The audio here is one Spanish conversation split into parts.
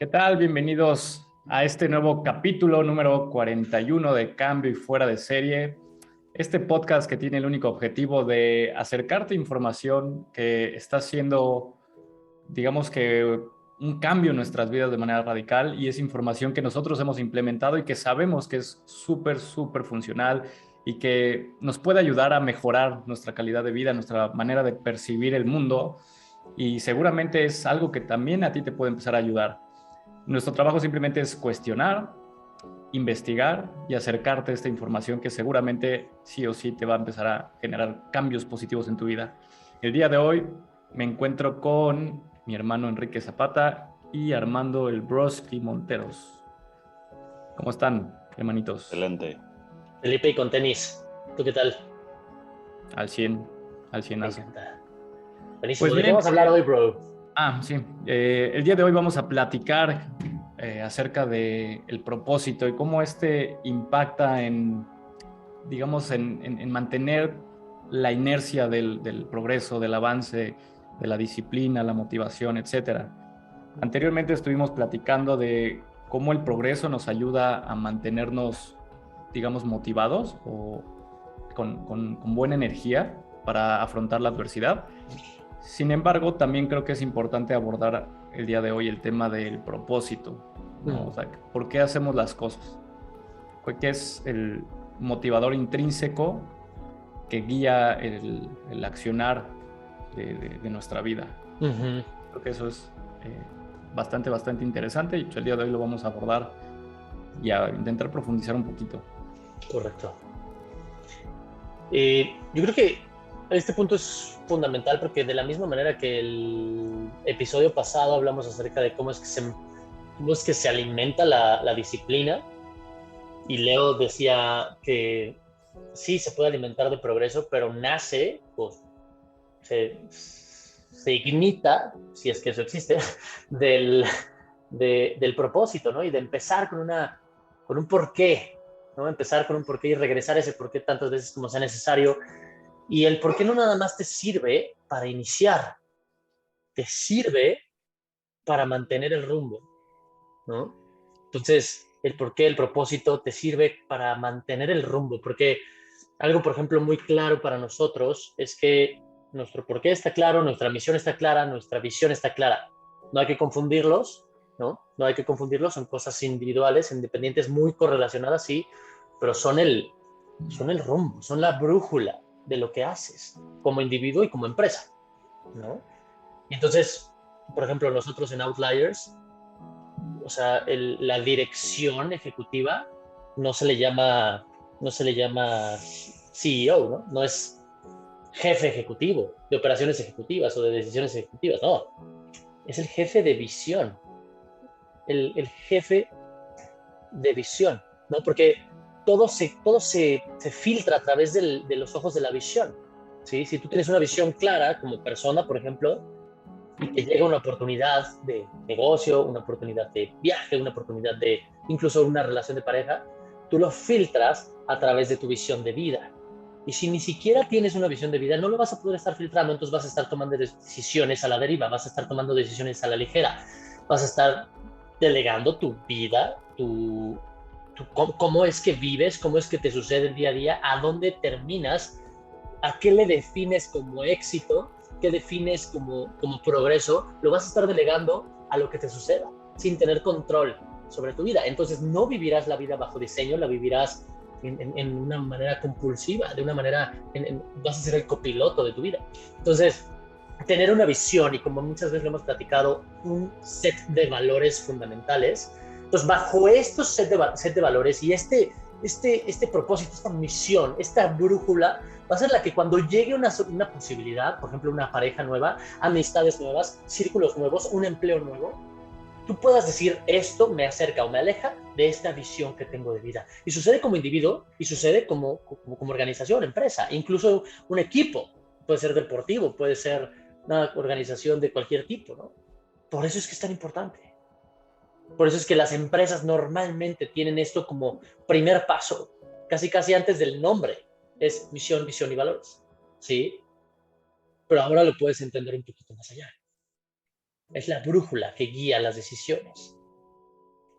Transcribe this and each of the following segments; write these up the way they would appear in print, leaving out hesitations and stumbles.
¿Qué tal? Bienvenidos a este nuevo capítulo número 41 de Cambio y Fuera de Serie. Este podcast que tiene el único objetivo de acercarte información que está haciendo, digamos que un cambio en nuestras vidas de manera radical, y es información que nosotros hemos implementado y que sabemos que es súper funcional y que nos puede ayudar a mejorar nuestra calidad de vida, nuestra manera de percibir el mundo, y seguramente es algo que también a ti te puede empezar a ayudar. Nuestro trabajo simplemente es cuestionar, investigar y acercarte a esta información que seguramente sí o sí te va a empezar a generar cambios positivos en tu vida. El día de hoy me encuentro con mi hermano Enrique Zapata y Armando el Broski Monteros. ¿Cómo están, hermanitos? Excelente. Felipe, y con tenis. ¿Tú qué tal? Al 100, al 100. Me encanta. Pues Buenísimo. ¿De qué bien, vamos a hablar hoy, bro? sí. El día de hoy vamos a platicar acerca del propósito y cómo este impacta en, digamos, en mantener la inercia del progreso, del avance, de la disciplina, la motivación, etcétera. Anteriormente estuvimos platicando de cómo el progreso nos ayuda a mantenernos, digamos, motivados o con buena energía para afrontar la adversidad. Sin embargo, también creo que es importante abordar el día de hoy el tema del propósito, ¿no? O sea, ¿por qué hacemos las cosas? ¿Qué es el motivador intrínseco que guía el accionar de nuestra vida? Uh-huh. Creo que eso es bastante interesante, y pues el día de hoy lo vamos a abordar y a intentar profundizar un poquito. Correcto. Yo creo que este punto es fundamental porque de la misma manera que el episodio pasado hablamos acerca de cómo es que se alimenta la disciplina, y Leo decía que sí, se puede alimentar de progreso, pero nace, pues, se ignita, si es que eso existe, del, del propósito, ¿no? Y de empezar con un porqué, ¿no? Empezar con un porqué y regresar a ese porqué tantas veces como sea necesario. Y el porqué no nada más te sirve para iniciar, te sirve para mantener el rumbo, ¿no? Entonces, el porqué, el propósito te sirve para mantener el rumbo, porque algo, por ejemplo, muy claro para nosotros es que nuestro porqué está claro, nuestra misión está clara, nuestra visión está clara. No hay que confundirlos, ¿no? No hay que confundirlos, son cosas individuales, independientes, muy correlacionadas, sí, pero son el rumbo, son la brújula de lo que haces como individuo y como empresa, ¿no? Y entonces, por ejemplo, nosotros en Outliers, o sea, la dirección ejecutiva no se le llama, no se le llama CEO, ¿no? No es jefe ejecutivo de operaciones ejecutivas o de decisiones ejecutivas, no. Es el jefe de visión, el jefe de visión, ¿no? Porque todo se filtra a través de los ojos de la visión, ¿sí? Si tú tienes una visión clara como persona, por ejemplo, y te llega una oportunidad de negocio, una oportunidad de viaje, una oportunidad de incluso una relación de pareja, tú lo filtras a través de tu visión de vida. Y si ni siquiera tienes una visión de vida, no lo vas a poder estar filtrando, entonces vas a estar tomando decisiones a la deriva, vas a estar tomando decisiones a la ligera, vas a estar delegando tu vida, cómo es que vives, cómo es que te sucede el día a día, a dónde terminas, a qué le defines como éxito, qué defines como progreso, lo vas a estar delegando a lo que te suceda, sin tener control sobre tu vida. Entonces no vivirás la vida bajo diseño, la vivirás en una manera compulsiva, de una manera, vas a ser el copiloto de tu vida. Entonces, tener una visión y, como muchas veces lo hemos platicado, un set de valores fundamentales. Entonces, bajo estos set de valores y este propósito, esta misión, esta brújula, va a ser la que cuando llegue una posibilidad, por ejemplo, una pareja nueva, amistades nuevas, círculos nuevos, un empleo nuevo, tú puedas decir, esto me acerca o me aleja de esta visión que tengo de vida. Y sucede como individuo y sucede como organización, empresa, incluso un equipo. Puede ser deportivo, puede ser una organización de cualquier tipo, ¿no? Por eso es que es tan importante. Por eso es que las empresas normalmente tienen esto como primer paso, casi antes del nombre. Es misión, visión y valores, ¿sí? Pero ahora lo puedes entender un poquito más allá. Es la brújula que guía las decisiones.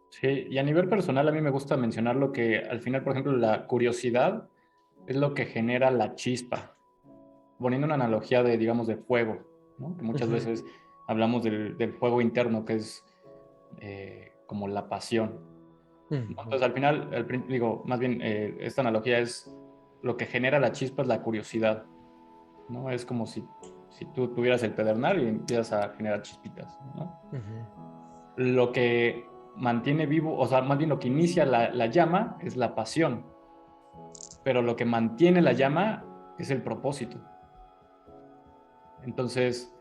Sí, y a nivel personal a mí me gusta mencionar lo que al final, por ejemplo, la curiosidad es lo que genera la chispa. Poniendo una analogía de, digamos, de fuego, ¿no? Que muchas Ujú, veces hablamos del fuego interno, que es como la pasión, ¿no? ujú, Entonces, al final, digo, más bien, esta analogía es lo que genera la chispa es la curiosidad, ¿no? Es como si tú tuvieras el pedernal y empiezas a generar chispitas, ¿no? ujú. Lo que mantiene vivo, o sea, más bien lo que inicia la llama es la pasión, pero lo que mantiene la llama es el propósito. Entonces,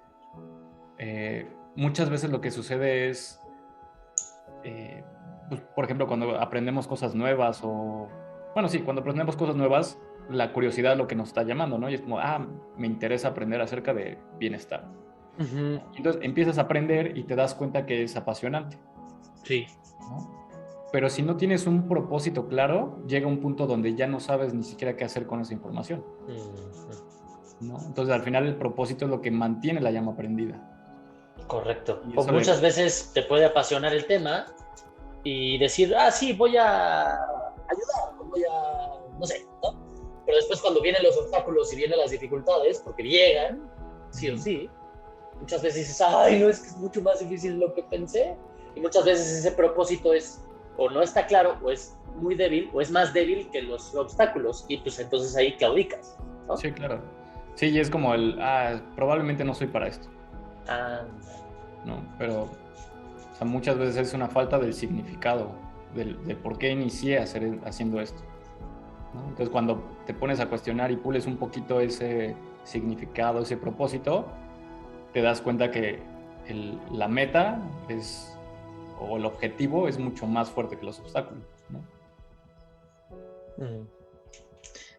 muchas veces lo que sucede es, eh, pues, por ejemplo, cuando aprendemos cosas nuevas o, bueno, sí, cuando aprendemos cosas nuevas, la curiosidad es lo que nos está llamando, ¿no? Y es como, me interesa aprender acerca de bienestar. Ujú, Y entonces empiezas a aprender y te das cuenta que es apasionante, sí. ¿no? Pero si no tienes un propósito claro, llega un punto donde ya no sabes ni siquiera qué hacer con esa información, Ujú. ¿no? Entonces, al final, el propósito es lo que mantiene la llama prendida. Correcto. Y O eso le... muchas veces te puede apasionar el tema y decir, sí, voy a ayudar, voy a, no sé, ¿no? Pero después cuando vienen los obstáculos y vienen las dificultades, porque llegan, sí o Ujú. sí, muchas veces dices, ay, no, es que es mucho más difícil de lo que pensé. Y muchas veces ese propósito es, o no está claro, o es muy débil, o es más débil que los obstáculos. Y pues entonces ahí claudicas, ¿no? Sí, claro. Sí, y es como probablemente no soy para esto, Ah, ¿no? Pero, o sea, muchas veces es una falta del significado, del por qué inicié haciendo esto, ¿no? Entonces, cuando te pones a cuestionar y pules un poquito ese significado, ese propósito, te das cuenta que la meta es, o el objetivo es mucho más fuerte que los obstáculos, ¿no? mm.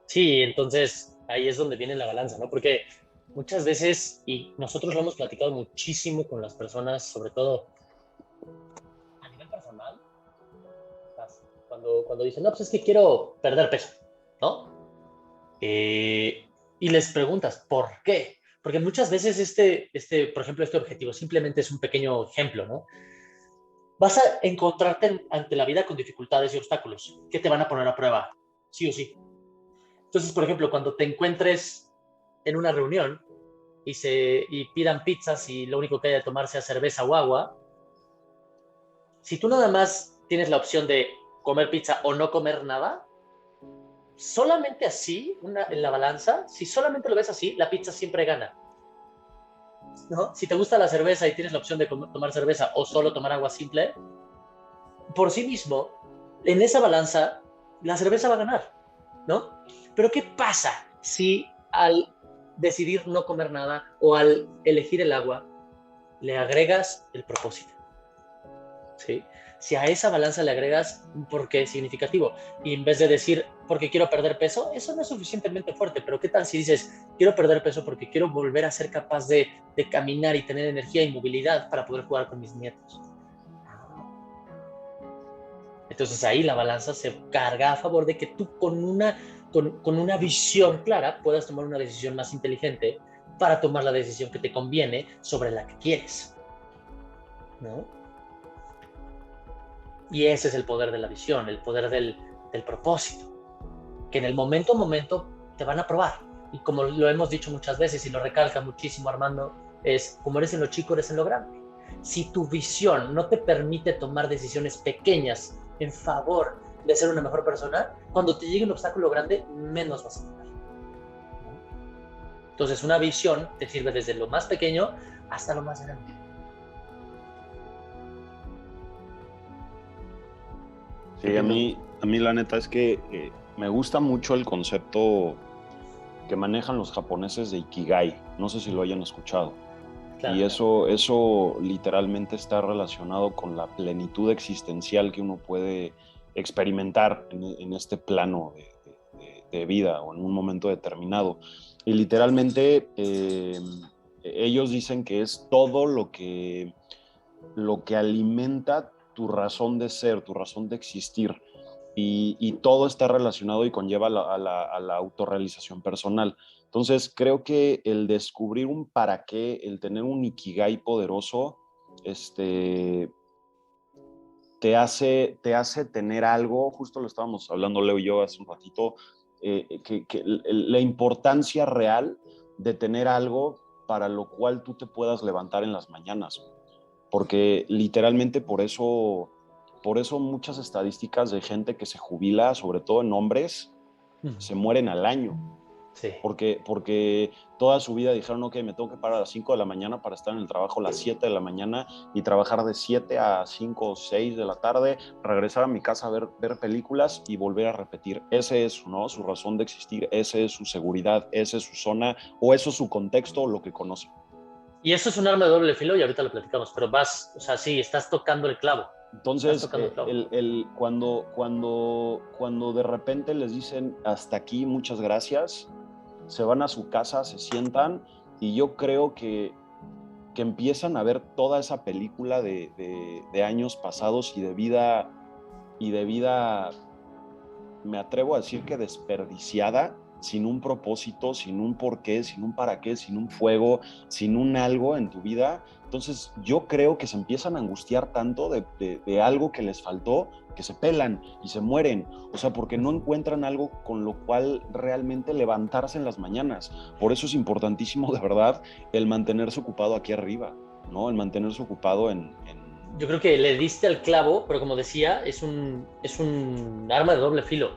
Sí, entonces ahí es donde viene la balanza, ¿no? Porque muchas veces, y nosotros lo hemos platicado muchísimo con las personas, sobre todo a nivel personal, cuando dicen, no, pues es que quiero perder peso, ¿no? Y les preguntas, ¿por qué? Porque muchas veces por ejemplo, este objetivo simplemente es un pequeño ejemplo, ¿no? Vas a encontrarte ante la vida con dificultades y obstáculos que te van a poner a prueba, sí o sí. Entonces, por ejemplo, cuando te encuentres en una reunión y pidan pizzas y lo único que haya de tomar sea cerveza o agua, si tú nada más tienes la opción de comer pizza o no comer nada, solamente así, en la balanza, si solamente lo ves así, la pizza siempre gana, ¿no? Si te gusta la cerveza y tienes la opción de tomar cerveza o solo tomar agua simple, por sí mismo, en esa balanza, la cerveza va a ganar, ¿no? Pero ¿qué pasa si al decidir no comer nada o al elegir el agua, le agregas el propósito? ¿Sí? Si a esa balanza le agregas un porqué significativo y en vez de decir porque quiero perder peso, eso no es suficientemente fuerte, pero ¿qué tal si dices quiero perder peso porque quiero volver a ser capaz de caminar y tener energía y movilidad para poder jugar con mis nietos? Entonces ahí la balanza se carga a favor de que tú con una visión clara puedas tomar una decisión más inteligente para tomar la decisión que te conviene sobre la que quieres, ¿no? Y ese es el poder de la visión, el poder del propósito, que en el momento a momento te van a probar. Y como lo hemos dicho muchas veces y lo recalca muchísimo Armando, es como eres en lo chico, eres en lo grande. Si tu visión no te permite tomar decisiones pequeñas en favor de ser una mejor persona, cuando te llegue un obstáculo grande, menos vas a tomar. Entonces, una visión te sirve desde lo más pequeño hasta lo más grande. ¿Qué Sí, piensas? a mí la neta es que me gusta mucho el concepto que manejan los japoneses de Ikigai. No sé si lo hayan escuchado. Y Claro, claro. eso literalmente está relacionado con la plenitud existencial que uno puede experimentar en este plano de vida o en un momento determinado. Y literalmente ellos dicen que es todo lo que alimenta tu razón de ser, tu razón de existir. Y todo está relacionado y conlleva a la autorrealización personal. Entonces, creo que el descubrir un para qué, el tener un ikigai poderoso, este, te hace tener algo, justo lo estábamos hablando Leo y yo hace un ratito, que la importancia real de tener algo para lo cual tú te puedas levantar en las mañanas. Porque literalmente por eso muchas estadísticas de gente que se jubila, sobre todo en hombres, se mueren al año. Sí. Porque toda su vida dijeron, ok, me tengo que parar a las 5 de la mañana para estar en el trabajo a las 7 de la mañana y trabajar de 7 a 5 o 6 de la tarde, regresar a mi casa a ver películas y volver a repetir. Ese es, ¿no?, su razón de existir, ese es su seguridad, ese es su zona, o eso es su contexto, lo que conoce. Y eso es un arma de doble filo y ahorita lo platicamos, pero o sea, sí, estás tocando el clavo. Entonces, cuando de repente les dicen hasta aquí, muchas gracias, se van a su casa, se sientan y yo creo que empiezan a ver toda esa película de años pasados y de vida, me atrevo a decir que desperdiciada, sin un propósito, sin un porqué, sin un para qué, sin un fuego, sin un algo en tu vida. Entonces yo creo que se empiezan a angustiar tanto de algo que les faltó, que se pelan y se mueren. O sea, porque no encuentran algo con lo cual realmente levantarse en las mañanas. Por eso es importantísimo, de verdad, el mantenerse ocupado aquí arriba, ¿no? El mantenerse ocupado en... Yo creo que le diste al clavo, pero como decía, es un arma de doble filo.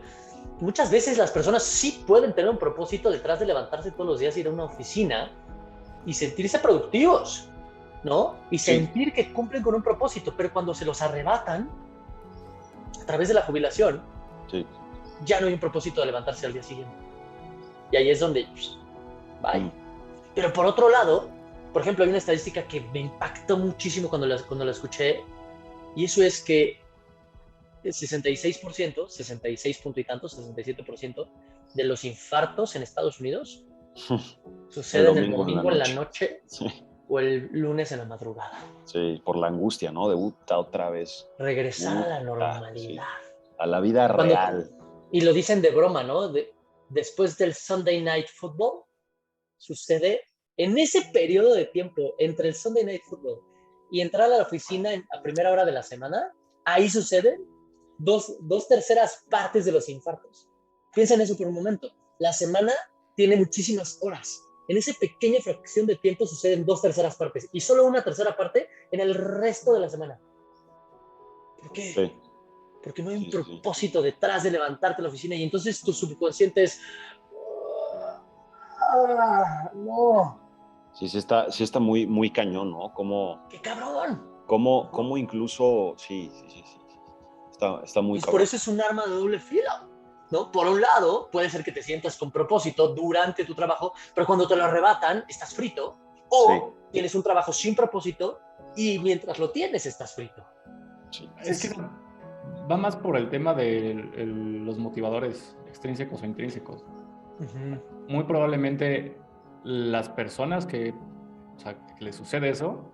Muchas veces las personas sí pueden tener un propósito detrás de levantarse todos los días, ir a una oficina y sentirse productivos, ¿no? Y sentir Sí. que cumplen con un propósito, pero cuando se los arrebatan a través de la jubilación, Sí. ya no hay un propósito de levantarse al día siguiente. Y ahí es donde, bye. Pero por otro lado, por ejemplo, hay una estadística que me impactó muchísimo cuando la escuché, y eso es que el 66%, 66 punto y tantos, 67% de los infartos en Estados Unidos suceden el domingo en la noche sí. o el lunes en la madrugada. Sí, por la angustia, ¿no? De otra vez. Regresar a la normalidad. Sí. A la vida real. Y lo dicen de broma, ¿no? Después del Sunday Night Football, sucede en ese periodo de tiempo entre el Sunday Night Football y entrar a la oficina a primera hora de la semana, ahí suceden dos terceras partes de los infartos. Piensa en eso por un momento. La semana tiene muchísimas horas. En esa pequeña fracción de tiempo suceden 2/3 partes y solo una tercera parte en el resto de la semana. ¿Por qué? Sí. Porque no hay un propósito detrás de levantarte a la oficina y entonces tu subconsciente es... no. Sí está muy, muy cañón, ¿no? ¡Qué cabrón! Como incluso, sí. Está muy pues cabrón. por eso es un arma de doble filo, ¿no? Por un lado, puede ser que te sientas con propósito durante tu trabajo, pero cuando te lo arrebatan, estás frito. O tienes un trabajo sin propósito y mientras lo tienes, estás frito. Sí. Es que va más por el tema de los motivadores extrínsecos o intrínsecos. Muy probablemente las personas que les sucede eso,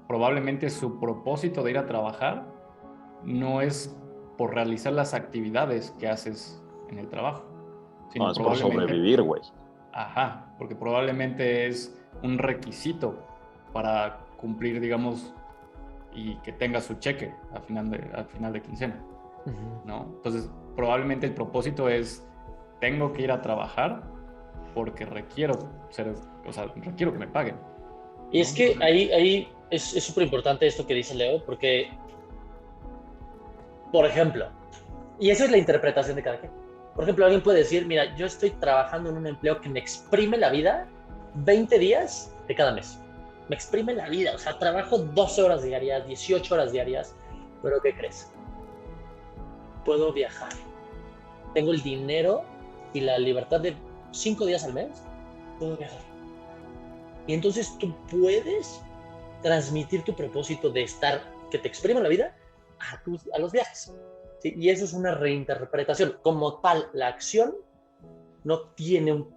probablemente su propósito de ir a trabajar no es por realizar las actividades que haces en el trabajo, sino no, es por sobrevivir, güey. Ajá, porque probablemente es un requisito para cumplir, digamos, y que tenga su cheque al final de quincena, ¿no? Entonces, probablemente el propósito es, tengo que ir a trabajar porque requiero que me paguen, ¿no? Y es que ahí es súper importante esto que dice Leo, porque, por ejemplo, y esa es la interpretación de cada quien. Por ejemplo, alguien puede decir, mira, yo estoy trabajando en un empleo que me exprime la vida 20 días de cada mes. Me exprime la vida, o sea, trabajo 12 horas diarias, 18 horas diarias, pero ¿qué crees? Puedo viajar. Tengo el dinero y la libertad de 5 días al mes, puedo viajar. Y entonces tú puedes transmitir tu propósito de estar, que te exprime la vida, a los viajes. ¿Sí? Y eso es una reinterpretación. Como tal, la acción no tiene un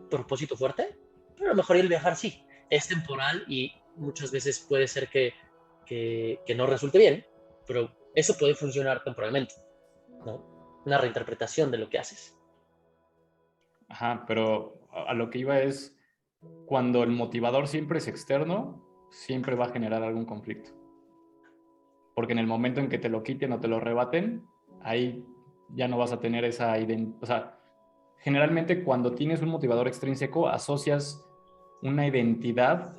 propósito fuerte, pero a lo mejor el viajar sí. Es temporal y muchas veces puede ser que no resulte bien, pero eso puede funcionar temporalmente, ¿no? Una reinterpretación de lo que haces. Ajá, pero a lo que iba es, cuando el motivador siempre es externo, siempre va a generar algún conflicto. porque en el momento en que te lo quiten o te lo rebaten, ahí ya no vas a tener esa identidad. O sea, generalmente cuando tienes un motivador extrínseco, asocias una identidad,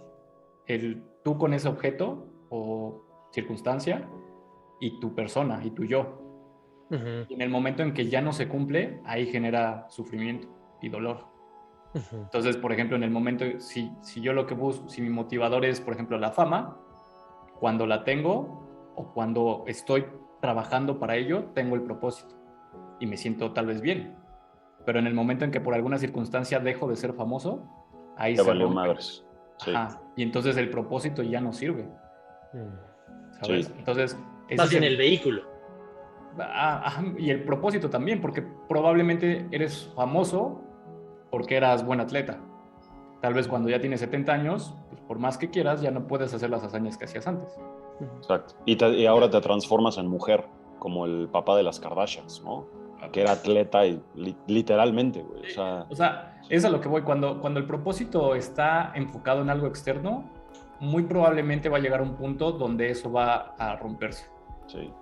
tú con ese objeto o circunstancia, y tu persona, y tu yo. Uh-huh. Y en el momento en que ya no se cumple, ahí genera sufrimiento y dolor. Uh-huh. Entonces, por ejemplo, en el momento, si yo lo que busco, si mi motivador es, por ejemplo, la fama, cuando la tengo o cuando estoy trabajando para ello, tengo el propósito y me siento tal vez bien. Pero en el momento en que por alguna circunstancia dejo de ser famoso, ahí Te se valió rompe. madres. Sí. Ajá. Y entonces el propósito ya no sirve, ¿sabes? Sí. Entonces, ese Más es bien el vehículo. y el propósito también, porque probablemente eres famoso porque eras buen atleta. Tal vez cuando ya tienes 70 años, pues por más que quieras, ya no puedes hacer las hazañas que hacías antes. Exacto. Y ahora te transformas en mujer, como el papá de las Kardashians, ¿no? Que era atleta y literalmente, güey. O sea, es a lo que voy. Cuando el propósito está enfocado en algo externo, muy probablemente va a llegar a un punto donde eso va a romperse. Sí,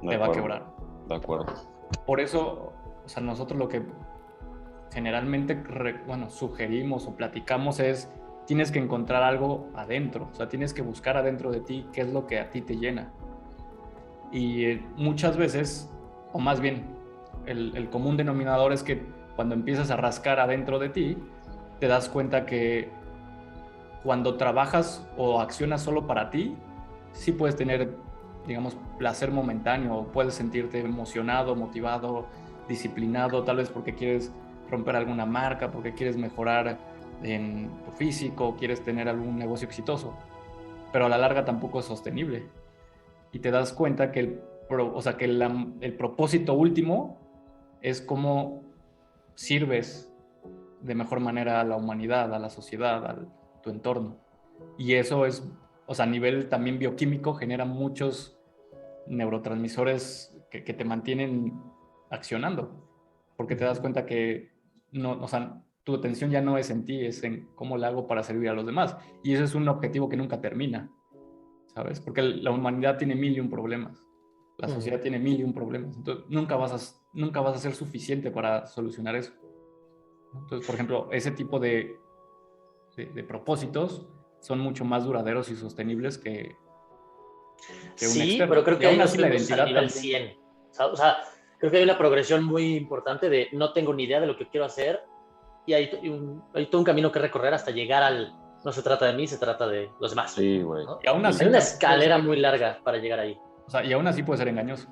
Te va a quebrar. De acuerdo. Por eso, o sea, nosotros lo que generalmente, sugerimos o platicamos es, tienes que encontrar algo adentro. O sea, tienes que buscar adentro de ti qué es lo que a ti te llena. Y muchas veces, o más bien, el común denominador es que cuando empiezas a rascar adentro de ti, te das cuenta que cuando trabajas o accionas solo para ti, sí puedes tener, digamos, placer momentáneo, puedes sentirte emocionado, motivado, disciplinado, tal vez porque quieres romper alguna marca, porque quieres mejorar en tu físico, quieres tener algún negocio exitoso, pero a la larga tampoco es sostenible. Y te das cuenta que el propósito último es cómo sirves de mejor manera a la humanidad, a la sociedad, a tu entorno. Y eso es, o sea, a nivel también bioquímico, genera muchos neurotransmisores que te mantienen accionando, porque te das cuenta que no, o sea, tu atención ya no es en ti, es en cómo la hago para servir a los demás. Y ese es un objetivo que nunca termina, ¿sabes? Porque la humanidad tiene mil y un problemas, la sociedad tiene mil y un problemas, entonces nunca vas a ser suficiente para solucionar eso. Entonces, por ejemplo, ese tipo de propósitos son mucho más duraderos y sostenibles que un Sí, pero externo. creo Y que ahí aún nos así la vemos al identidad nivel también. 100. O sea, creo que hay una progresión muy importante de no tengo ni idea de lo que quiero hacer y hay todo un camino que recorrer hasta llegar al no se trata de mí, se trata de los demás. Sí, güey. ¿No? Y aún Hay así una también puede ser escalera muy engañoso. larga para llegar ahí. O sea, y aún así puede ser engañoso.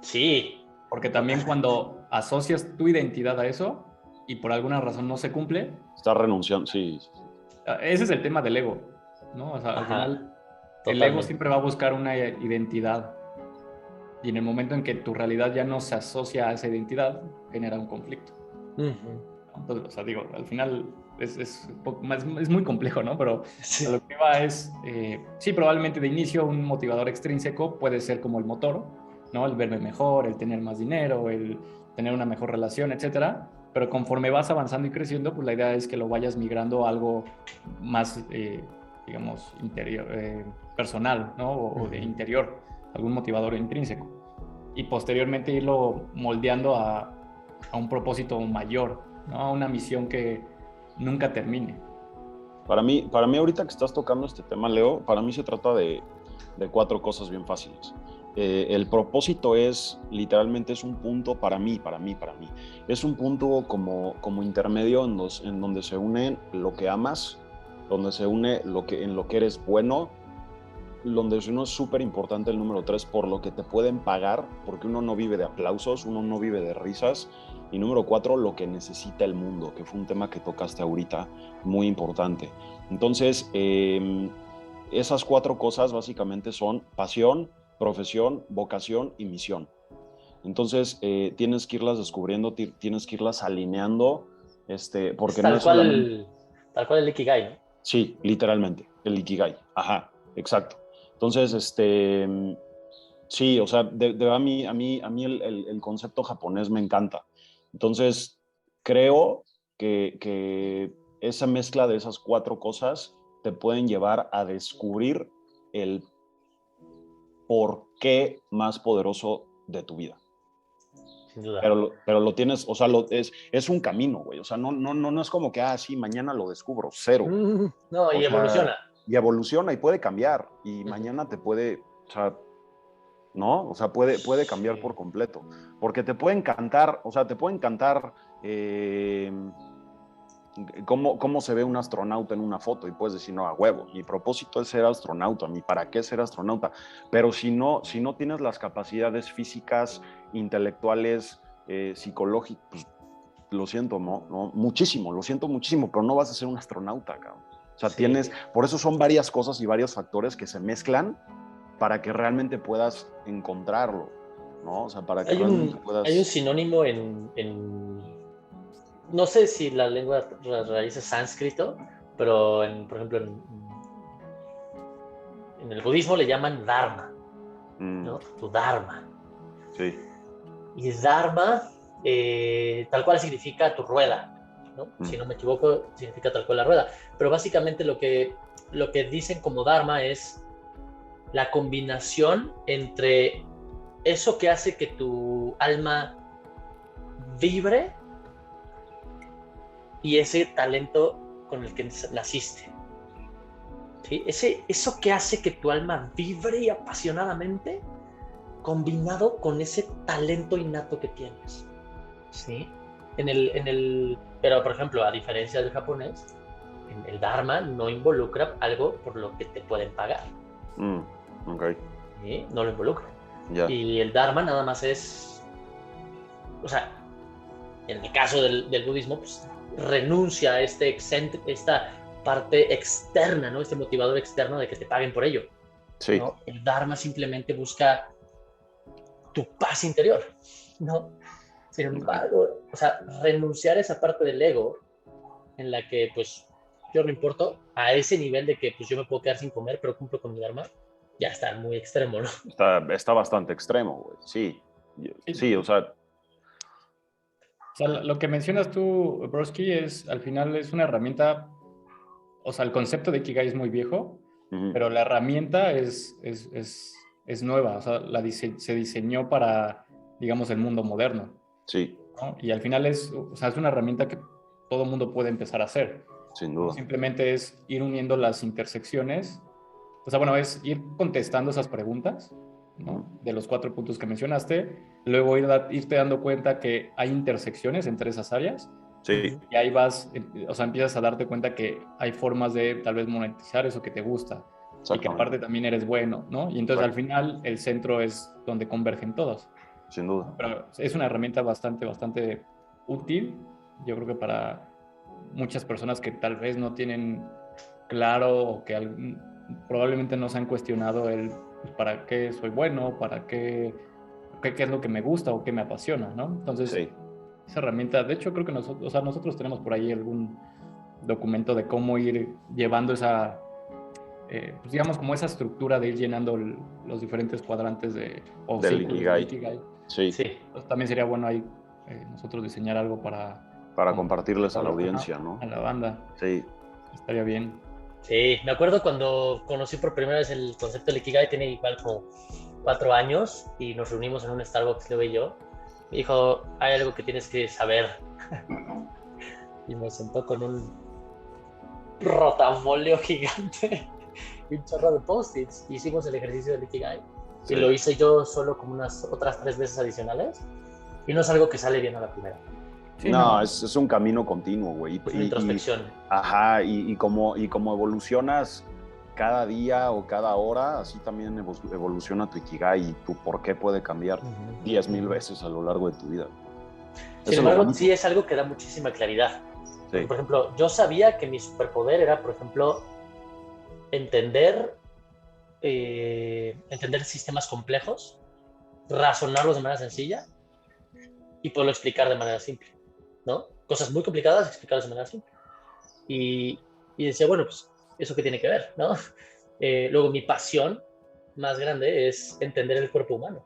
Sí, Porque también totalmente. cuando asocias tu identidad a eso y por alguna razón no se cumple, Está renunciando, sí, sí, sí. ese es el tema del ego, ¿no? O sea, al Ajá, final el ego totalmente. siempre va a buscar una identidad y en el momento en que tu realidad ya no se asocia a esa identidad, genera un conflicto. Entonces, o sea, digo, al final es muy complejo, ¿no? Pero a lo Sí. que va es, sí, probablemente de inicio un motivador extrínseco puede ser como el motor, ¿no? El verme mejor, el tener más dinero, el tener una mejor relación, etcétera. Pero conforme vas avanzando y creciendo, pues la idea es que lo vayas migrando a algo más, digamos, interior, personal, ¿no? O de interior, algún motivador intrínseco. Y posteriormente irlo moldeando a un propósito mayor, ¿no? A una misión que nunca termine. Para mí ahorita que estás tocando este tema, Leo, para mí se trata de cuatro cosas bien fáciles. El propósito es, literalmente es un punto para mí. Es un punto como intermedio en donde se une lo que amas, donde se une en lo que eres bueno, donde uno es súper importante el número 3 por lo que te pueden pagar, porque uno no vive de aplausos, uno no vive de risas. Y número 4, lo que necesita el mundo, que fue un tema que tocaste ahorita, muy importante. Entonces, esas cuatro cosas básicamente son pasión, profesión, vocación y misión. Entonces, tienes que irlas descubriendo, tienes que irlas alineando, Es porque no es solamente... tal cual el Ikigai, ¿no? Sí, literalmente, el Ikigai. Ajá, exacto. Entonces, sí, o sea, a mí el concepto japonés me encanta. Entonces, creo que esa mezcla de esas cuatro cosas te pueden llevar a descubrir el porqué más poderoso de tu vida. Sin duda. Pero lo tienes, o sea, es un camino, güey. O sea, no es como que, sí, mañana lo descubro, cero. No, y evoluciona. Y evoluciona y puede cambiar. Y mañana te puede, o sea, ¿no? O sea, puede cambiar por completo. Porque te puede encantar, o sea, cómo se ve un astronauta en una foto y puedes decir, no, a huevo, mi propósito es ser astronauta, mi para qué ser astronauta. Pero si no tienes las capacidades físicas, intelectuales, psicológicas, pues, lo siento, ¿no? Muchísimo, lo siento muchísimo, pero no vas a ser un astronauta, cabrón. O sea, por eso son varias cosas y varios factores que se mezclan para que realmente puedas encontrarlo, ¿no? O sea, para que realmente puedas... Hay un sinónimo no sé si la lengua raíz es sánscrito, pero por ejemplo en el budismo le llaman dharma, ¿no? Tu dharma. Sí. Y dharma tal cual significa tu rueda, ¿no? Si no me equivoco, significa tal cual la rueda. Pero básicamente lo que dicen como dharma es la combinación entre eso que hace que tu alma vibre y ese talento con el que naciste. ¿Sí? Eso que hace que tu alma vibre apasionadamente, combinado con ese talento innato que tienes. ¿Sí? Pero, por ejemplo, a diferencia del japonés, el Dharma no involucra algo por lo que te pueden pagar. Okay. ¿Sí? No lo involucra. Yeah. Y el Dharma nada más es... O sea, en el caso del budismo, pues renuncia a esta parte externa, ¿no? Este motivador externo de que te paguen por ello. Sí. ¿No? El Dharma simplemente busca tu paz interior, ¿no? Sin embargo, o sea, renunciar a esa parte del ego en la que, pues, yo no importo, a ese nivel de que, pues, yo me puedo quedar sin comer, pero cumplo con mi Dharma, ya está muy extremo, ¿no? Está bastante extremo, güey. Sí. Sí, o sea... O sea, lo que mencionas tú, Broski, al final es una herramienta, o sea, el concepto de Ikigai es muy viejo, pero la herramienta es nueva, o sea, se diseñó para, digamos, el mundo moderno. Sí. ¿No? Y al final es una herramienta que todo mundo puede empezar a hacer. Sin duda. Simplemente es ir uniendo las intersecciones, o sea, bueno, es ir contestando esas preguntas, ¿no? De los 4 puntos que mencionaste, luego irte dando cuenta que hay intersecciones entre esas áreas. Sí. Y ahí vas, o sea, empiezas a darte cuenta que hay formas de tal vez monetizar eso que te gusta y que aparte también eres bueno, ¿no? Y entonces al final el centro es donde convergen todos. Sin duda. Pero es una herramienta bastante útil, yo creo que para muchas personas que tal vez no tienen claro o que probablemente no se han cuestionado para qué soy bueno, para qué es lo que me gusta o qué me apasiona, ¿no? Entonces, sí. Esa herramienta, de hecho creo que nosotros tenemos por ahí algún documento de cómo ir llevando esa, pues digamos como esa estructura de ir llenando los diferentes cuadrantes del Ikigai. Sí. Pues también sería bueno ahí nosotros diseñar algo para compartirles a la audiencia, ¿no? A la banda. Sí. Estaría bien. Sí, me acuerdo cuando conocí por primera vez el concepto del Ikigai, tenía igual como 4 años y nos reunimos en un Starbucks, Leo y yo. Me dijo, hay algo que tienes que saber. Y me sentó con un rotafolio gigante y un chorro de post-its. Hicimos el ejercicio del Ikigai. Sí. Y lo hice yo solo como unas otras 3 veces adicionales. Y no es algo que sale bien a la primera. Sí, no, es un camino continuo, güey. Es una introspección. Y como evolucionas cada día o cada hora, así también evoluciona tu Ikigai y tu por qué puede cambiar 10,000 veces a lo largo de tu vida. Sin embargo, sí es algo que da muchísima claridad. Sí. Por ejemplo, yo sabía que mi superpoder era, por ejemplo, entender sistemas complejos, razonarlos de manera sencilla y poderlo explicar de manera simple, ¿no? Cosas muy complicadas, explicarlas de manera simple. Y decía, bueno, pues, ¿eso qué tiene que ver, no? Luego, mi pasión más grande es entender el cuerpo humano,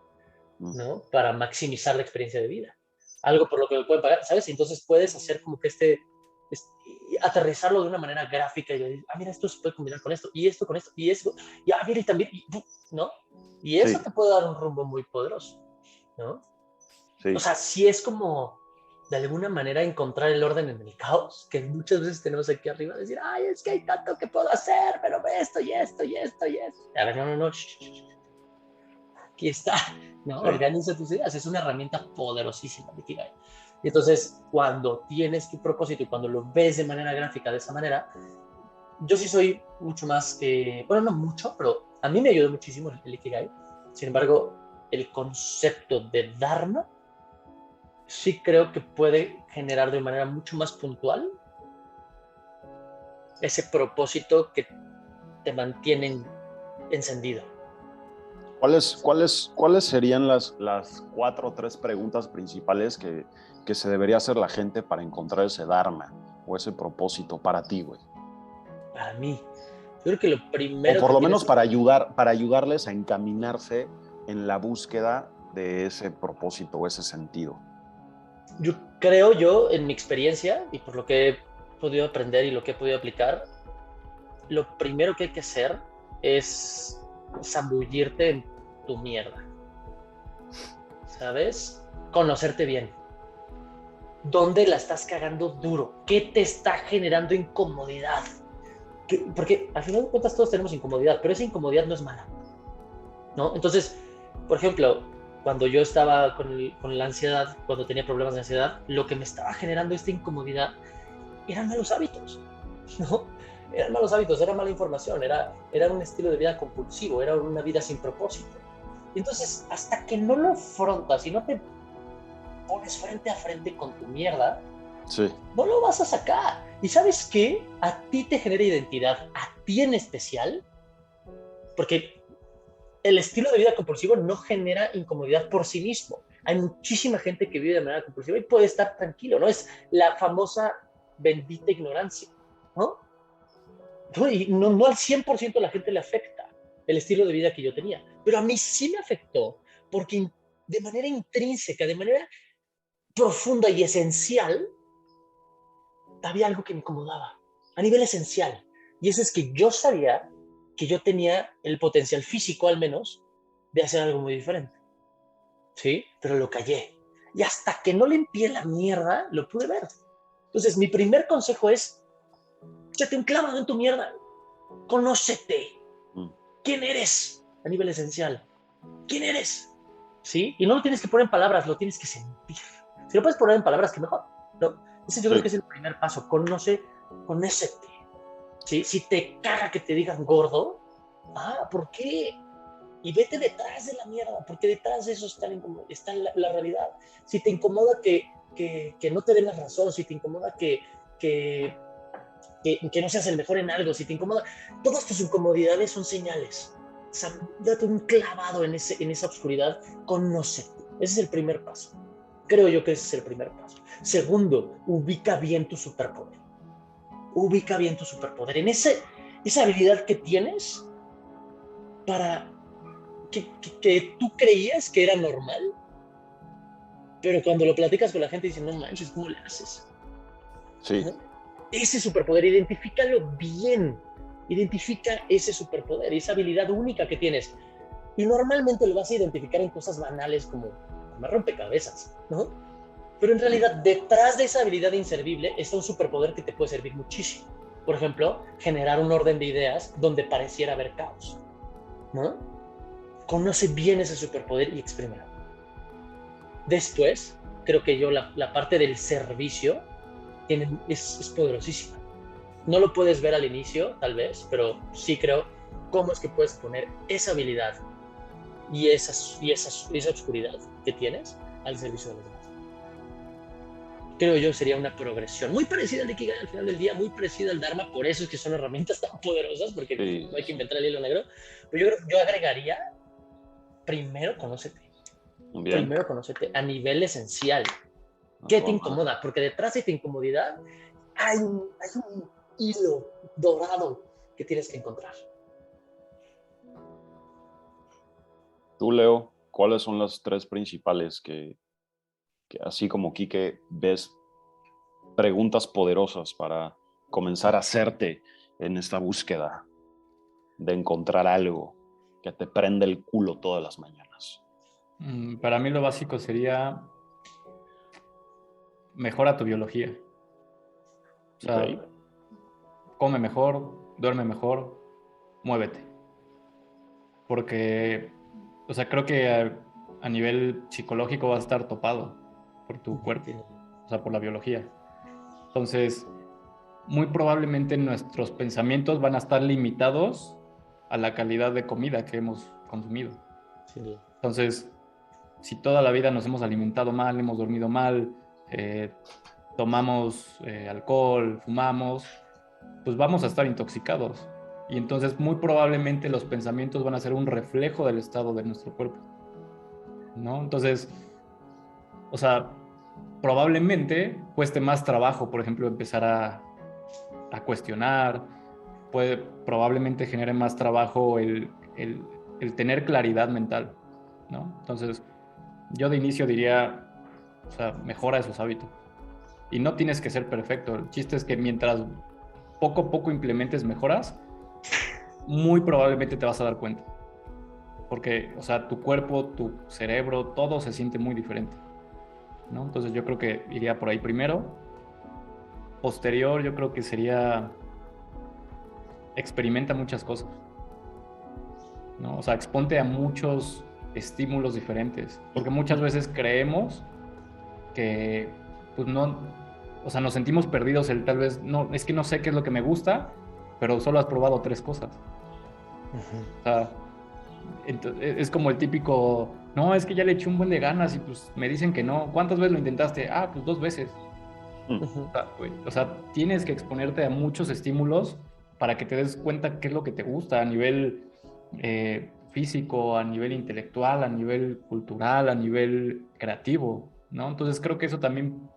¿no? Para maximizar la experiencia de vida. Algo por lo que me pueden pagar, ¿sabes? Entonces puedes hacer como que aterrizarlo de una manera gráfica y decir, mira, esto se puede combinar con esto, y esto con esto, y eso, y mira, y también, ¿no? Y eso Sí. te puede dar un rumbo muy poderoso, ¿no? Sí. O sea, sí es como, de alguna manera, encontrar el orden en el caos, que muchas veces tenemos aquí arriba, decir, ay, es que hay tanto que puedo hacer, pero esto y esto y esto y esto. A ver, no, aquí está, ¿no? Sí. Organiza tus ideas, es una herramienta poderosísima de Ikigai. Y entonces, cuando tienes tu propósito y cuando lo ves de manera gráfica de esa manera, yo sí soy mucho más, bueno, no mucho, pero a mí me ayudó muchísimo el Ikigai. Sin embargo, el concepto de Dharma sí creo que puede generar de manera mucho más puntual ese propósito que te mantiene encendido. ¿Cuáles serían las 4 o 3 preguntas principales que se debería hacer la gente para encontrar ese dharma o ese propósito para ti, güey? Para mí, yo creo que lo O primero por que lo tienes menos para ayudarles a encaminarse en la búsqueda de ese propósito o ese sentido. yo creo yo, en mi experiencia y por lo que he podido aprender y lo que he podido aplicar, lo primero que hay que hacer es zambullirte en tu mierda, ¿sabes? Conocerte bien. ¿Dónde la estás cagando duro? ¿Qué te está generando incomodidad? Porque al final de cuentas todos tenemos incomodidad, pero esa incomodidad no es mala, ¿no? Entonces, por ejemplo, cuando yo estaba con la ansiedad, cuando tenía problemas de ansiedad, lo que me estaba generando esta incomodidad eran malos hábitos, ¿no? Eran malos hábitos, era mala información, era un estilo de vida compulsivo, era una vida sin propósito. Y entonces, hasta que no lo afrontas y no te pones frente a frente con tu mierda, Sí. no lo vas a sacar. ¿Y sabes qué? A ti te genera identidad, a ti en especial, porque el estilo de vida compulsivo no genera incomodidad por sí mismo. Hay muchísima gente que vive de manera compulsiva y puede estar tranquilo, ¿no? Es la famosa bendita ignorancia, ¿no? Y no al 100% de la gente le afecta el estilo de vida que yo tenía, pero a mí sí me afectó porque de manera intrínseca, de manera profunda y esencial, había algo que me incomodaba a nivel esencial. Y eso es que yo sabía que yo tenía el potencial físico, al menos, de hacer algo muy diferente. ¿Sí? Pero lo callé. Y hasta que no limpié la mierda, lo pude ver. Entonces, mi primer consejo es, échate un clavado en tu mierda. Conócete. ¿Quién eres? A nivel esencial. ¿Quién eres? ¿Sí? Y no lo tienes que poner en palabras, lo tienes que sentir. Si lo puedes poner en palabras, que mejor. No, ese yo creo que es el primer paso. Conócete. ¿Sí? Si te caga que te digan gordo, ¿por qué? Y vete detrás de la mierda, porque detrás de eso está la realidad. Si te incomoda que no te den la razón, si te incomoda que no seas el mejor en algo, si te incomoda, todas tus incomodidades son señales. O sea, date un clavado en esa oscuridad, conócete. Ese es el primer paso. Creo yo que ese es el primer paso. Segundo, ubica bien tu superpoder. Ubica bien tu superpoder. En esa habilidad que tienes para que tú creías que era normal, pero cuando lo platicas con la gente dicen, no manches, ¿cómo le haces? Sí. ¿No? Ese superpoder, identifícalo bien. Identifica ese superpoder, esa habilidad única que tienes. Y normalmente lo vas a identificar en cosas banales como rompecabezas, ¿no? Pero en realidad, detrás de esa habilidad inservible está un superpoder que te puede servir muchísimo. Por ejemplo, generar un orden de ideas donde pareciera haber caos, ¿no? Conoce bien ese superpoder y exprímelo. Después, creo que yo la parte del servicio es poderosísima. No lo puedes ver al inicio, tal vez, pero sí creo cómo es que puedes poner esa habilidad y esa oscuridad que tienes al servicio de los demás. Creo yo sería una progresión muy parecida al Ikigai al final del día, muy parecida al Dharma, por eso es que son herramientas tan poderosas, porque Sí. no hay que inventar el hilo negro. Pero yo agregaría, primero conócete. Bien. Primero conócete a nivel esencial. ¿Qué te incomoda? Porque detrás de tu incomodidad hay un hilo dorado que tienes que encontrar. Tú, Leo, ¿cuáles son las 3 principales que así como Quique ves preguntas poderosas para comenzar a hacerte en esta búsqueda de encontrar algo que te prende el culo todas las mañanas? Para mí lo básico sería mejora tu biología. O sea, Okay. come mejor, duerme mejor, muévete. Porque, o sea, creo que a nivel psicológico vas a estar topado por tu cuerpo, o sea, por la biología. Entonces, muy probablemente nuestros pensamientos van a estar limitados a la calidad de comida que hemos consumido. Sí. Entonces, si toda la vida nos hemos alimentado mal, hemos dormido mal, tomamos alcohol, fumamos, pues vamos a estar intoxicados. Y entonces muy probablemente los pensamientos van a ser un reflejo del estado de nuestro cuerpo, ¿no? Entonces, o sea, probablemente cueste más trabajo, por ejemplo, empezar a cuestionar, probablemente genere más trabajo el tener claridad mental, ¿no? Entonces, yo de inicio diría, o sea, mejora esos hábitos. Y no tienes que ser perfecto. El chiste es que mientras poco a poco implementes mejoras, muy probablemente te vas a dar cuenta. Porque, o sea, tu cuerpo, tu cerebro, todo se siente muy diferente, ¿no? Entonces yo creo que iría por ahí primero. Posterior, yo creo que sería experimenta muchas cosas, ¿no? O sea, exponte a muchos estímulos diferentes. Porque muchas veces creemos que, pues no, o sea, nos sentimos perdidos tal vez, no, es que no sé qué es lo que me gusta, pero solo has probado 3 cosas. O sea, es como el típico, no, es que ya le eché un buen de ganas y pues me dicen que no. ¿Cuántas veces lo intentaste? Ah, pues 2 veces. O sea, tienes que exponerte a muchos estímulos para que te des cuenta qué es lo que te gusta a nivel físico, a nivel intelectual, a nivel cultural, a nivel creativo, ¿no? Entonces creo que eso también,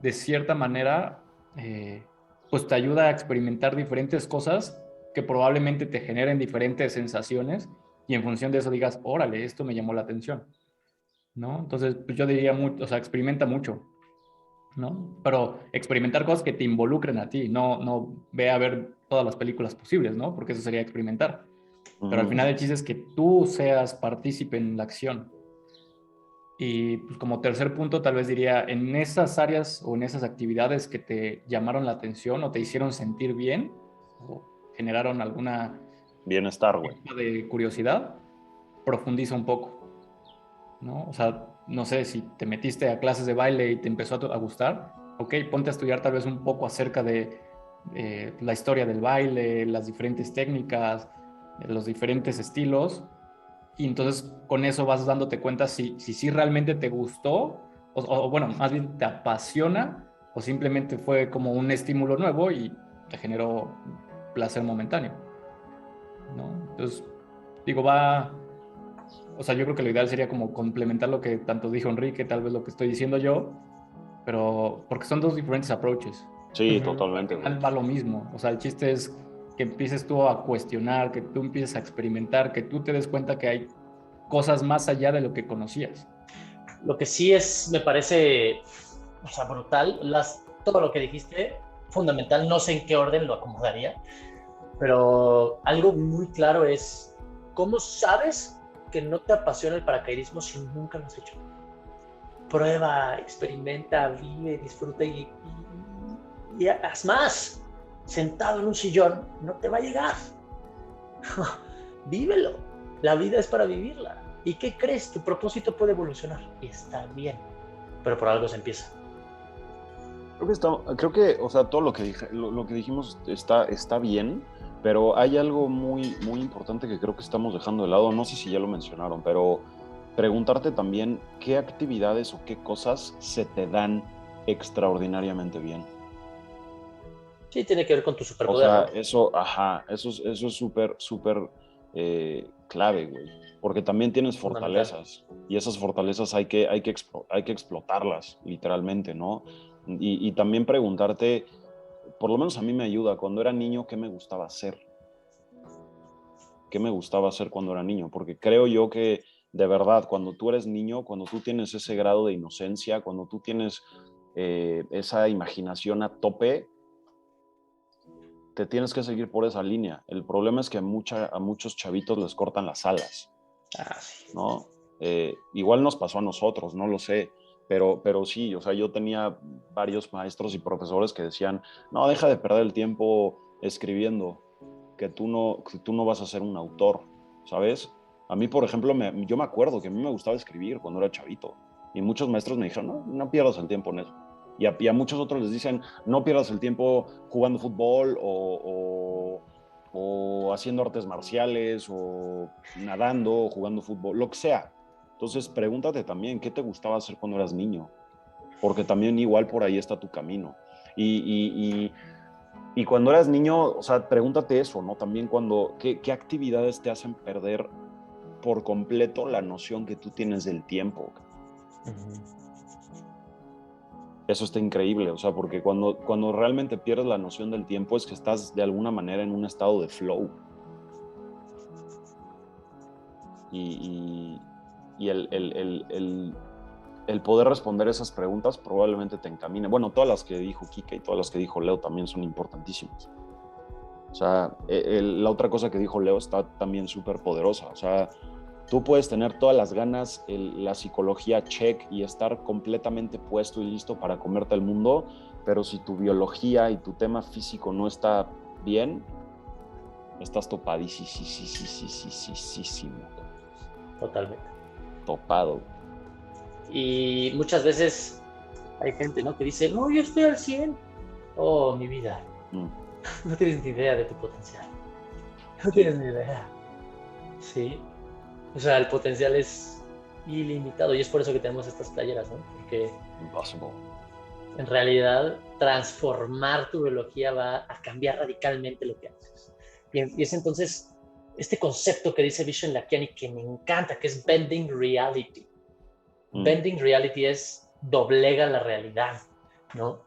de cierta manera, pues te ayuda a experimentar diferentes cosas que probablemente te generen diferentes sensaciones y en función de eso digas, órale, esto me llamó la atención, ¿no? Entonces, pues yo diría mucho, o sea, experimenta mucho, ¿no? Pero experimentar cosas que te involucren a ti, no ve a ver todas las películas posibles, ¿no? Porque eso sería experimentar. Pero al final el chiste es que tú seas partícipe en la acción. Y pues como tercer punto, tal vez diría, en esas áreas o en esas actividades que te llamaron la atención o te hicieron sentir bien o generaron alguna Bienestar, güey. de curiosidad, profundiza un poco, ¿no? O sea, no sé, si te metiste a clases de baile y te empezó a gustar, ok, ponte a estudiar tal vez un poco acerca de la historia del baile, las diferentes técnicas, los diferentes estilos, y entonces con eso vas dándote cuenta si realmente te gustó, o bueno, más bien te apasiona, o simplemente fue como un estímulo nuevo y te generó placer momentáneo, ¿no? Entonces, digo, o sea, yo creo que lo ideal sería como complementar lo que tanto dijo Enrique, tal vez lo que estoy diciendo yo, pero porque son 2 diferentes approaches. Sí, Al totalmente, güey. final va lo mismo. O sea, el chiste es que empieces tú a cuestionar, que tú empieces a experimentar, que tú te des cuenta que hay cosas más allá de lo que conocías. Lo que sí me parece, o sea, brutal, todo lo que dijiste, fundamental, no sé en qué orden lo acomodaría, pero algo muy claro es, ¿cómo sabes que no te apasiona el paracaidismo si nunca lo has hecho? Prueba, experimenta, vive, disfruta y haz más. Sentado en un sillón no te va a llegar. Vívelo. La vida es para vivirla. ¿Y qué crees? Tu propósito puede evolucionar. Y está bien. Pero por algo se empieza. Creo que, o sea, todo lo que dijimos está bien, pero hay algo muy, muy importante que creo que estamos dejando de lado. No sé si ya lo mencionaron, pero preguntarte también qué actividades o qué cosas se te dan extraordinariamente bien. Sí, tiene que ver con tu O superpoder, sea, ¿no? eso es súper, súper clave, güey. Porque también tienes Fundamental. fortalezas y esas fortalezas hay que explotarlas, literalmente, ¿no? Y también preguntarte, por lo menos a mí me ayuda, cuando era niño, ¿qué me gustaba hacer? ¿Qué me gustaba hacer cuando era niño? Porque creo yo que, de verdad, cuando tú eres niño, cuando tú tienes ese grado de inocencia, cuando tú tienes esa imaginación a tope, te tienes que seguir por esa línea. El problema es que a muchos chavitos les cortan las alas, Sí. ¿no? Igual nos pasó a nosotros, no lo sé, pero sí, o sea, yo tenía varios maestros y profesores que decían, no, deja de perder el tiempo escribiendo, que tú no vas a ser un autor, ¿sabes? A mí, por ejemplo, yo me acuerdo que a mí me gustaba escribir cuando era chavito, y muchos maestros me dijeron, no pierdas el tiempo en eso. Y a muchos otros les dicen, no pierdas el tiempo jugando fútbol o haciendo artes marciales o nadando o jugando fútbol, lo que sea. Entonces, pregúntate también, ¿qué te gustaba hacer cuando eras niño? Porque también igual por ahí está tu camino. Y cuando eras niño, o sea, pregúntate eso, ¿no? También ¿qué actividades te hacen perder por completo la noción que tú tienes del tiempo? Eso está increíble, o sea, porque cuando realmente pierdes la noción del tiempo es que estás de alguna manera en un estado de flow. Y el poder responder esas preguntas probablemente te encamine. Bueno, todas las que dijo Kike y todas las que dijo Leo también son importantísimas. O sea, la otra cosa que dijo Leo está también súper poderosa. O sea, tú puedes tener todas las ganas, la psicología check y estar completamente puesto y listo para comerte el mundo, pero si tu biología y tu tema físico no está bien, estás topadísimo. Totalmente. Topado. Y muchas veces hay gente, ¿no?, que dice, no, yo estoy al 100. Oh, mi vida. No tienes ni idea de tu potencial. No tienes ni idea. Sí. O sea, el potencial es ilimitado y es por eso que tenemos estas playeras, ¿no? Porque Impossible. En realidad transformar tu biología va a cambiar radicalmente lo que haces. Y es entonces este concepto que dice Vishen Lakhiani que me encanta, que es bending reality. Bending reality es doblega la realidad, ¿no?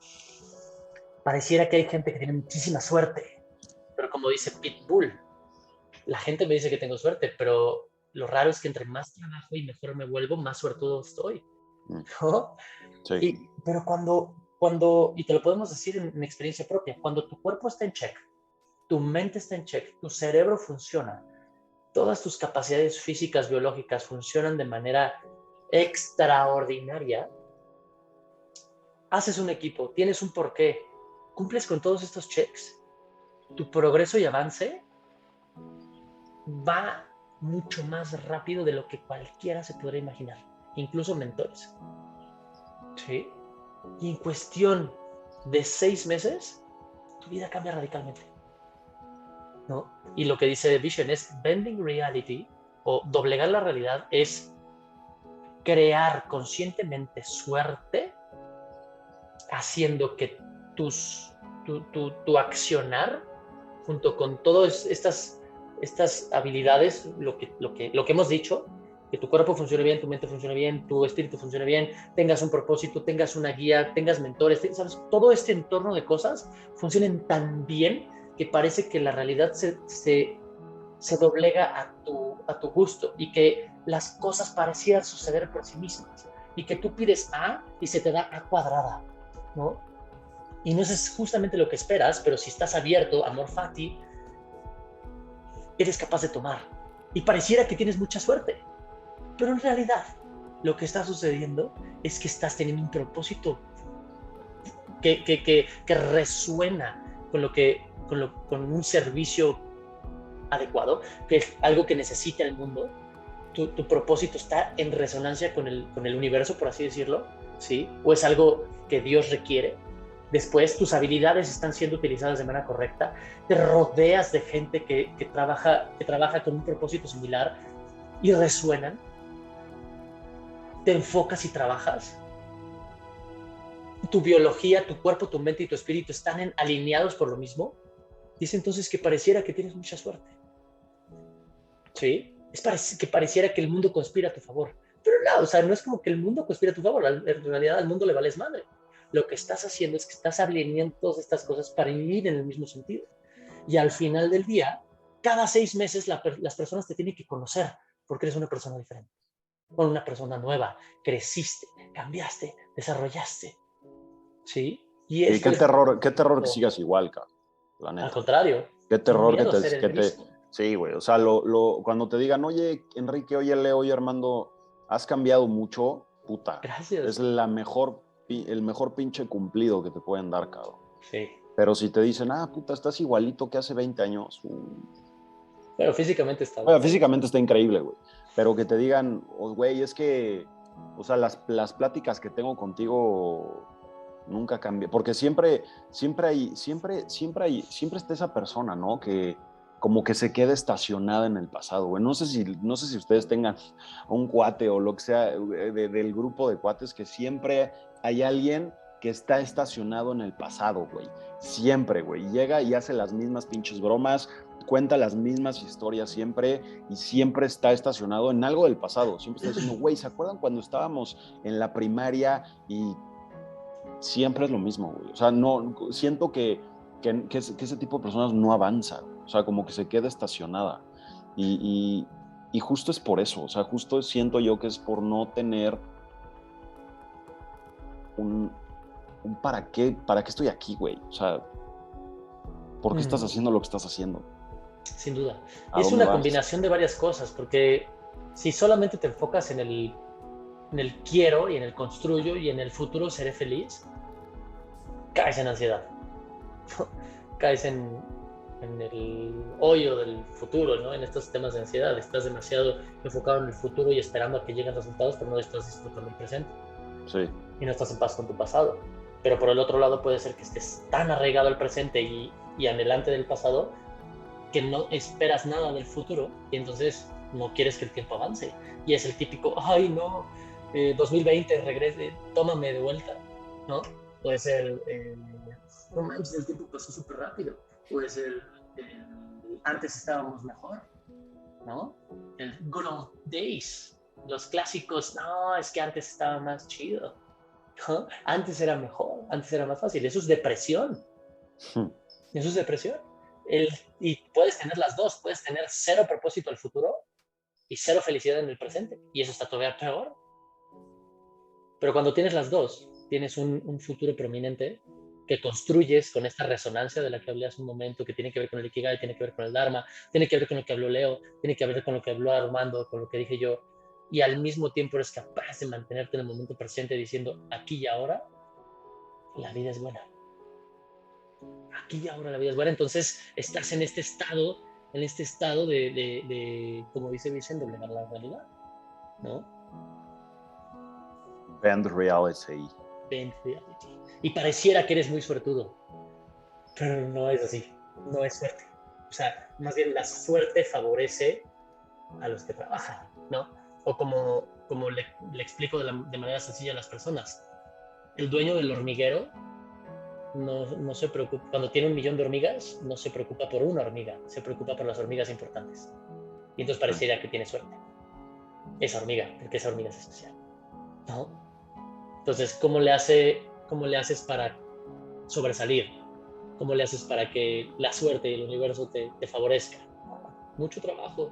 Pareciera que hay gente que tiene muchísima suerte, pero como dice Pitbull, la gente me dice que tengo suerte, pero lo raro es que entre más trabajo y mejor me vuelvo, más suertudo estoy, ¿no? Sí. Pero y te lo podemos decir en experiencia propia, cuando tu cuerpo está en check, tu mente está en check, tu cerebro funciona, todas tus capacidades físicas, biológicas funcionan de manera extraordinaria, haces un equipo, tienes un porqué, cumples con todos estos checks, tu progreso y avance va mucho más rápido de lo que cualquiera se podría imaginar, incluso mentores. ¿Sí? Y en cuestión de 6 meses, tu vida cambia radicalmente, ¿no? Y lo que dice Vishen es bending reality, o doblegar la realidad, es crear conscientemente suerte, haciendo que tu accionar, junto con todas estas habilidades, lo que hemos dicho, que tu cuerpo funcione bien, tu mente funcione bien, tu espíritu funcione bien, tengas un propósito, tengas una guía, tengas mentores, ¿sabes? Todo este entorno de cosas funcionen tan bien que parece que la realidad se doblega a tu gusto y que las cosas parecieran suceder por sí mismas y que tú pides A y se te da A cuadrada, ¿no? Y no es justamente lo que esperas, pero si estás abierto, amor fati, eres capaz de tomar. Y pareciera que tienes mucha suerte, pero en realidad lo que está sucediendo es que estás teniendo un propósito que resuena con un servicio adecuado, que es algo que necesita el mundo. Tu propósito está en resonancia con el universo, por así decirlo, ¿sí? O es algo que Dios requiere. Después, tus habilidades están siendo utilizadas de manera correcta, te rodeas de gente que trabaja con un propósito similar y resuenan, te enfocas y trabajas, tu biología, tu cuerpo, tu mente y tu espíritu están alineados por lo mismo, dice entonces que pareciera que tienes mucha suerte. ¿Sí? Que pareciera que el mundo conspira a tu favor. Pero no, o sea, no es como que el mundo conspira a tu favor, en realidad al mundo le vales madre. Lo que estás haciendo es que estás alineando todas estas cosas para ir en el mismo sentido. Y al final del día, cada 6 meses las personas te tienen que conocer porque eres una persona diferente, o una persona nueva, creciste, cambiaste, desarrollaste. ¿Sí? Y qué terror que sigas igual, cabrón. la neta. Al contrario. Qué terror miedo a ser el mismo. Sí, güey, o sea, cuando te digan, oye, Enrique, oye, Leo, oye, Armando, has cambiado mucho, puta. Gracias. Es el mejor pinche cumplido que te pueden dar, cabrón. Sí. Pero si te dicen, puta, estás igualito que hace 20 años. Pero físicamente está Bueno, bueno. físicamente está increíble, güey. Pero que te digan, güey, es que, o sea, las pláticas que tengo contigo nunca cambian. Porque siempre está esa persona, ¿no? Que como que se queda estacionada en el pasado, güey. No sé si ustedes tengan un cuate o lo que sea del grupo de cuates, que siempre hay alguien que está estacionado en el pasado, güey. Siempre, güey. Llega y hace las mismas pinches bromas, cuenta las mismas historias siempre y siempre está estacionado en algo del pasado. Siempre está diciendo, güey, ¿se acuerdan cuando estábamos en la primaria? Y siempre es lo mismo, güey. O sea, no, siento que ese tipo de personas no avanza, o sea, como que se queda estacionada. Y justo es por eso, o sea, justo siento yo que es por no tener un ¿para qué estoy aquí, güey? O sea, ¿por qué estás haciendo lo que estás haciendo? Sin duda. ¿A Es dónde una vas? combinación de varias cosas, porque si solamente te enfocas en el quiero y en el construyo y en el futuro seré feliz, caes en ansiedad. Caes en el hoyo del futuro, ¿no? En estos temas de ansiedad. Estás demasiado enfocado en el futuro y esperando a que lleguen resultados, pero no estás disfrutando el presente. Sí. Y no estás en paz con tu pasado. Pero por el otro lado puede ser que estés tan arraigado al presente y anhelante del pasado que no esperas nada del futuro y entonces no quieres que el tiempo avance. Y es el típico, ay no, 2020 regrese, tómame de vuelta, ¿no? Puede ser, no manches, el tiempo pasó súper rápido. Puede ser, antes estábamos mejor, ¿no? El good old days, los clásicos, no, es que antes estaba más chido, ¿no? Antes era mejor, antes era más fácil. Eso es depresión. Eso es depresión. Y puedes tener las dos, puedes tener cero propósito al futuro y cero felicidad en el presente. Y eso está todavía peor. Pero cuando tienes las dos, tienes un futuro prominente que construyes con esta resonancia de la que hablé hace un momento, que tiene que ver con el Ikigai, tiene que ver con el Dharma, tiene que ver con lo que habló Leo, tiene que ver con lo que habló Armando, con lo que dije yo, y al mismo tiempo eres capaz de mantenerte en el momento presente diciendo, aquí y ahora, la vida es buena. Aquí y ahora la vida es buena. Entonces estás en este estado de como dice Vicente, de negar la realidad, ¿no? Bend reality. Bend reality. Y pareciera que eres muy suertudo, pero no es así, no es suerte. O sea, más bien la suerte favorece a los que trabajan, ¿no? O como le explico de manera sencilla a las personas. El dueño del hormiguero no se preocupa, cuando tiene 1 millón de hormigas, no se preocupa por una hormiga, se preocupa por las hormigas importantes. Y entonces pareciera que tiene suerte. Esa hormiga, porque esa hormiga es especial, ¿no? Entonces, ¿cómo le haces para sobresalir? ¿Cómo le haces para que la suerte y el universo te favorezca? Mucho trabajo,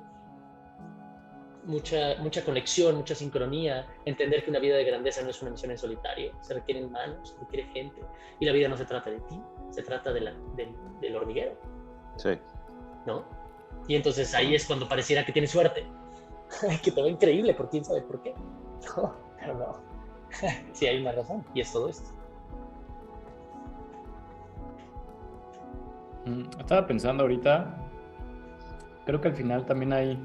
mucha conexión, mucha sincronía, entender que una vida de grandeza no es una misión en solitario, se requieren manos, se requiere gente, y la vida no se trata de ti, se trata del hormiguero. Sí. ¿No? Y entonces ahí es cuando pareciera que tienes suerte, que te va increíble, por quién sabe por qué. No, pero no. Sí hay una razón, y es todo esto. Estaba pensando ahorita, creo que al final también hay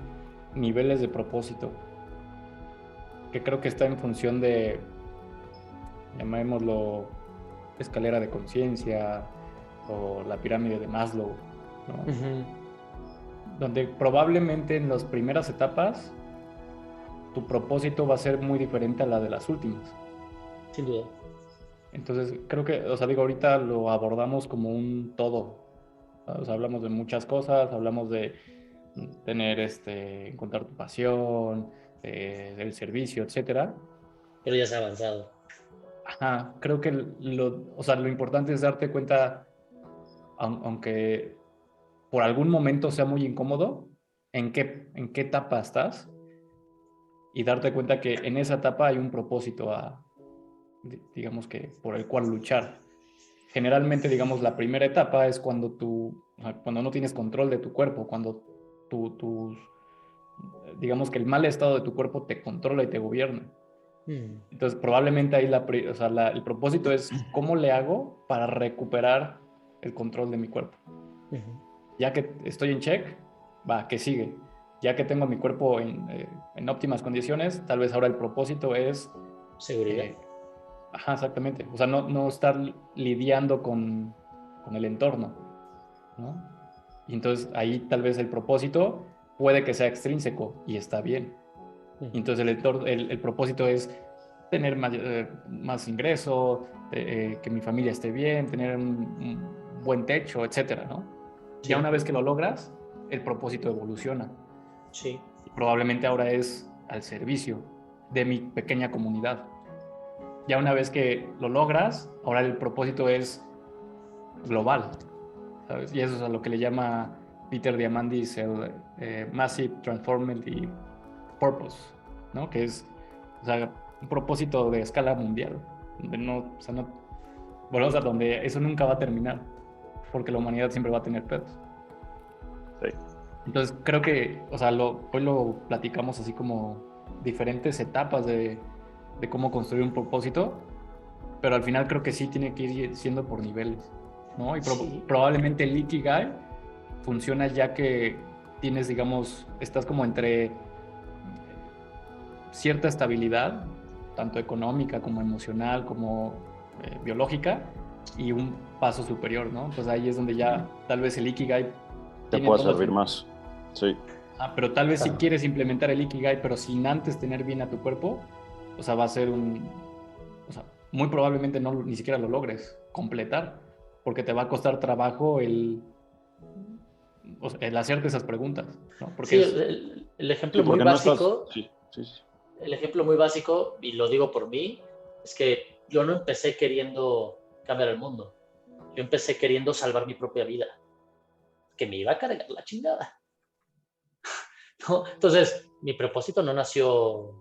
niveles de propósito, que creo que está en función de, llamémoslo, escalera de conciencia o la pirámide de Maslow, ¿no? Donde probablemente en las primeras etapas tu propósito va a ser muy diferente a la de las últimas. Sin duda. Entonces creo que, o sea, digo, ahorita lo abordamos como un todo. O sea, hablamos de muchas cosas, hablamos de tener, encontrar tu pasión, del servicio, etcétera. Pero ya se ha avanzado. Ajá, creo que o sea, lo importante es darte cuenta, aunque por algún momento sea muy incómodo, en qué etapa estás y darte cuenta que en esa etapa hay un propósito digamos que por el cual luchar. generalmente, digamos, la primera etapa es cuando cuando no tienes control de tu cuerpo, cuando digamos que el mal estado de tu cuerpo te controla y te gobierna. Entonces, probablemente ahí el propósito es cómo le hago para recuperar el control de mi cuerpo. Ya que estoy en check, ¿qué sigue? Ya que tengo mi cuerpo en óptimas condiciones, tal vez ahora el propósito es... Seguridad. Ajá, exactamente. O sea, no estar lidiando con el entorno, ¿no? Y entonces ahí tal vez el propósito puede que sea extrínseco y está bien. Y entonces el propósito es tener más ingreso, que mi familia esté bien, tener un buen techo, etcétera, ¿no? Sí. Ya una vez que lo logras, el propósito evoluciona. Sí. Y probablemente ahora es al servicio de mi pequeña comunidad. Ya una vez que lo logras, ahora el propósito es global, ¿sabes? Y eso es a lo que le llama Peter Diamandis el Massive Transformative Purpose, ¿no? Que es, o sea, un propósito de escala mundial, donde volvemos a donde eso nunca va a terminar, porque la humanidad siempre va a tener pedos. Sí. Entonces creo que, o sea, hoy lo platicamos así como diferentes etapas de cómo construir un propósito, pero al final creo que sí tiene que ir siendo por niveles, ¿no? Y Sí. probablemente el Ikigai funciona ya que tienes, digamos, estás como entre cierta estabilidad, tanto económica como emocional, como biológica, y un paso superior, ¿no? Entonces ahí es donde ya tal vez el Ikigai Te tiene puede todo servir más. Sí. pero tal vez si Claro. quieres implementar el Ikigai, pero sin antes tener bien a tu cuerpo, o sea, va a ser o sea, muy probablemente ni siquiera lo logres completar, porque te va a costar trabajo el hacerte esas preguntas, ¿no? Porque Sí, es... el Sí, ejemplo muy porque no estás... básico, Sí, sí, sí. el ejemplo muy básico, y lo digo por mí, es que yo no empecé queriendo cambiar el mundo. Yo empecé queriendo salvar mi propia vida, que me iba a cargar la chingada, ¿no? Entonces, mi propósito no nació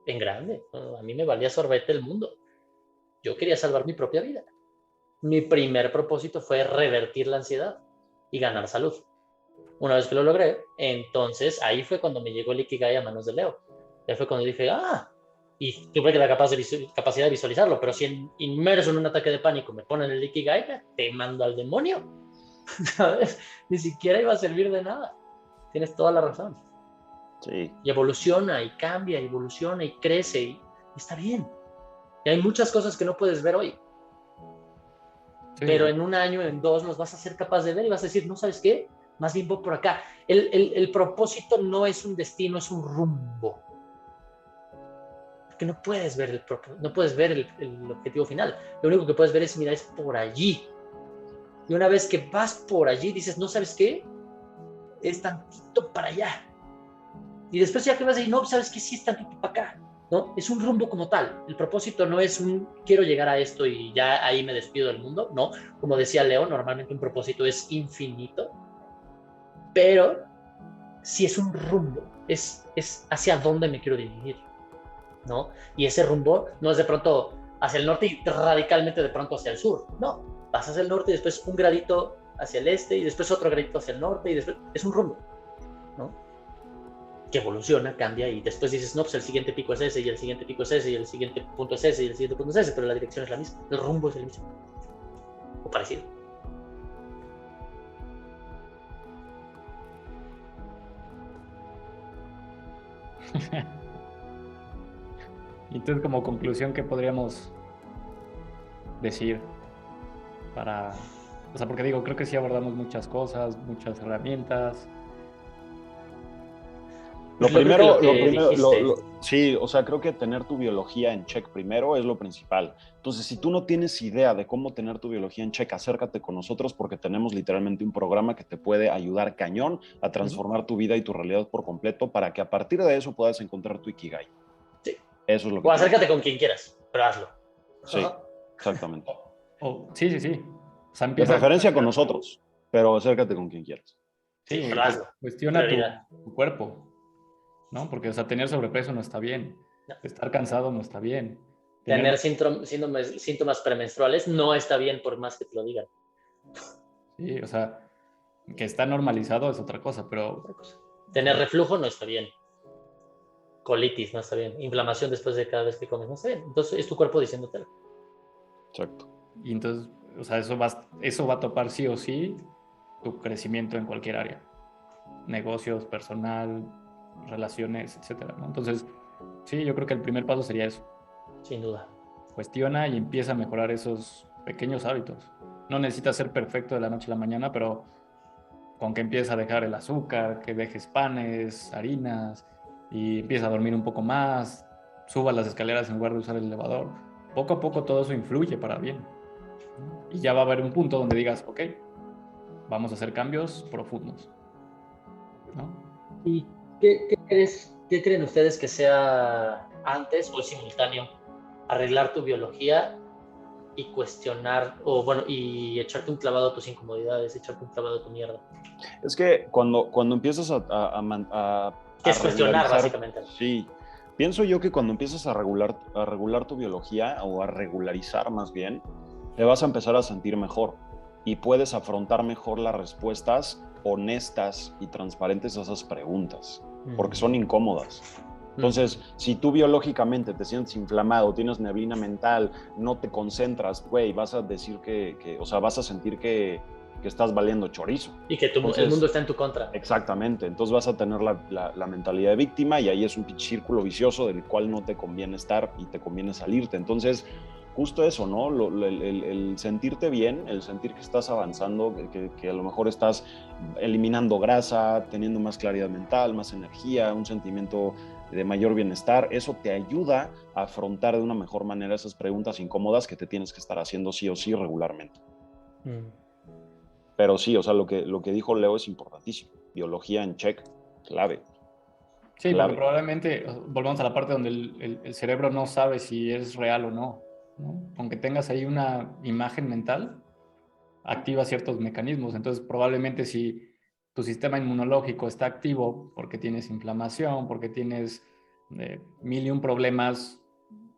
en grande, ¿no? A mí me valía sorbete el mundo. Yo quería salvar mi propia vida. Mi primer propósito fue revertir la ansiedad y ganar salud. Una vez que lo logré, entonces ahí fue cuando me llegó el Ikigai a manos de Leo. Ahí fue cuando dije, y tuve la capacidad de visualizarlo, pero si inmerso en un ataque de pánico me ponen el Ikigai, te mando al demonio, ¿sabes? Ni siquiera iba a servir de nada. Tienes toda la razón. Sí. Y evoluciona, y cambia, y evoluciona, y crece, y está bien. Y hay muchas cosas que no puedes ver hoy, Sí, pero en un año, en dos, los vas a ser capaz de ver y vas a decir, ¿no sabes qué? Más bien voy por acá. El propósito no es un destino, es un rumbo. Porque no puedes ver no puedes ver el objetivo final. Lo único que puedes ver es, mira, es por allí. Y una vez que vas por allí, dices, ¿no sabes qué? Es tantito para allá. Y después ya que vas a decir, no, ¿sabes qué? Sí es tantito para acá. ¿No? Es un rumbo como tal. El propósito no es quiero llegar a esto y ya ahí me despido del mundo. No, como decía Leo, normalmente un propósito es infinito, pero si es un rumbo, es hacia dónde me quiero dirigir, ¿no? Y ese rumbo no es de pronto hacia el norte y radicalmente de pronto hacia el sur, no, vas hacia el norte y después un gradito hacia el este y después otro gradito hacia el norte y después es un rumbo, ¿no? Que evoluciona, cambia y después dices, no, pues el siguiente pico es ese y el siguiente pico es ese y el siguiente punto es ese y el siguiente punto es ese, pero la dirección es la misma, el rumbo es el mismo o parecido. Y entonces como conclusión, ¿qué podríamos decir o sea, porque digo, creo que sí abordamos muchas cosas, muchas herramientas. Lo Yo creo que primero, lo que dijiste, sí, o sea, creo que tener tu biología en check primero es lo principal. Entonces, si tú no tienes idea de cómo tener tu biología en check, acércate con nosotros porque tenemos literalmente un programa que te puede ayudar cañón a transformar tu vida y tu realidad por completo para que a partir de eso puedas encontrar tu Ikigai. sí, Eso es lo que o te digo. acércate con quien quieras, pero hazlo. Sí, exactamente. Sí, sí, sí. O sea, De empieza, preferencia con nosotros, pero acércate con quien quieras. Sí, sí, pero hazlo. cuestiona Prioridad. tu cuerpo, ¿no? Porque, o sea, tener sobrepeso no está bien, No. estar cansado no está bien, Tener síntomas premenstruales no está bien por más que te lo digan. Sí, o sea, que está normalizado es otra cosa, pero... Tener reflujo no está bien. Colitis no está bien. Inflamación después de cada vez que comes no está bien. Entonces es tu cuerpo diciéndotelo. Exacto. Y entonces, o sea, eso va a topar sí o sí tu crecimiento en cualquier área. Negocios, personal, relaciones, etcétera, ¿no? Entonces, sí, yo creo que el primer paso sería eso. Sin duda. Cuestiona y empieza a mejorar esos pequeños hábitos. No necesitas ser perfecto de la noche a la mañana, pero con que empieces a dejar el azúcar, que dejes panes, harinas y empieces a dormir un poco más, subas las escaleras en lugar de usar el elevador. Poco a poco todo eso influye para bien, ¿no? Y ya va a haber un punto donde digas, ok, vamos a hacer cambios profundos, ¿no? ¿Y qué creen ustedes que sea antes o simultáneo? Arreglar tu biología y cuestionar, y echarte un clavado a tus incomodidades, echarte un clavado a tu mierda. Es que cuando empiezas Que es cuestionar, regularizar, básicamente. sí, pienso yo que cuando empiezas a regular tu biología o a regularizar más bien, te vas a empezar a sentir mejor y puedes afrontar mejor las respuestas honestas y transparentes a esas preguntas, porque son incómodas. Entonces, si tú biológicamente te sientes inflamado, tienes neblina mental, no te concentras, güey, vas a decir o sea, vas a sentir que estás valiendo chorizo. Y que el mundo está en tu contra. Exactamente, entonces vas a tener la mentalidad de víctima y ahí es un círculo vicioso del cual no te conviene estar y te conviene salirte. Entonces, justo eso, ¿no? El sentirte bien, el sentir que estás avanzando, que a lo mejor estás eliminando grasa, teniendo más claridad mental, más energía, un sentimiento de mayor bienestar, eso te ayuda a afrontar de una mejor manera esas preguntas incómodas que te tienes que estar haciendo sí o sí regularmente. Pero sí, o sea, lo que dijo Leo es importantísimo. Biología en check, clave. Sí, clave. porque probablemente volvamos a la parte donde el cerebro no sabe si es real o no, ¿no? Aunque tengas ahí una imagen mental, activa ciertos mecanismos. Entonces, probablemente si tu sistema inmunológico está activo porque tienes inflamación, porque tienes mil y un problemas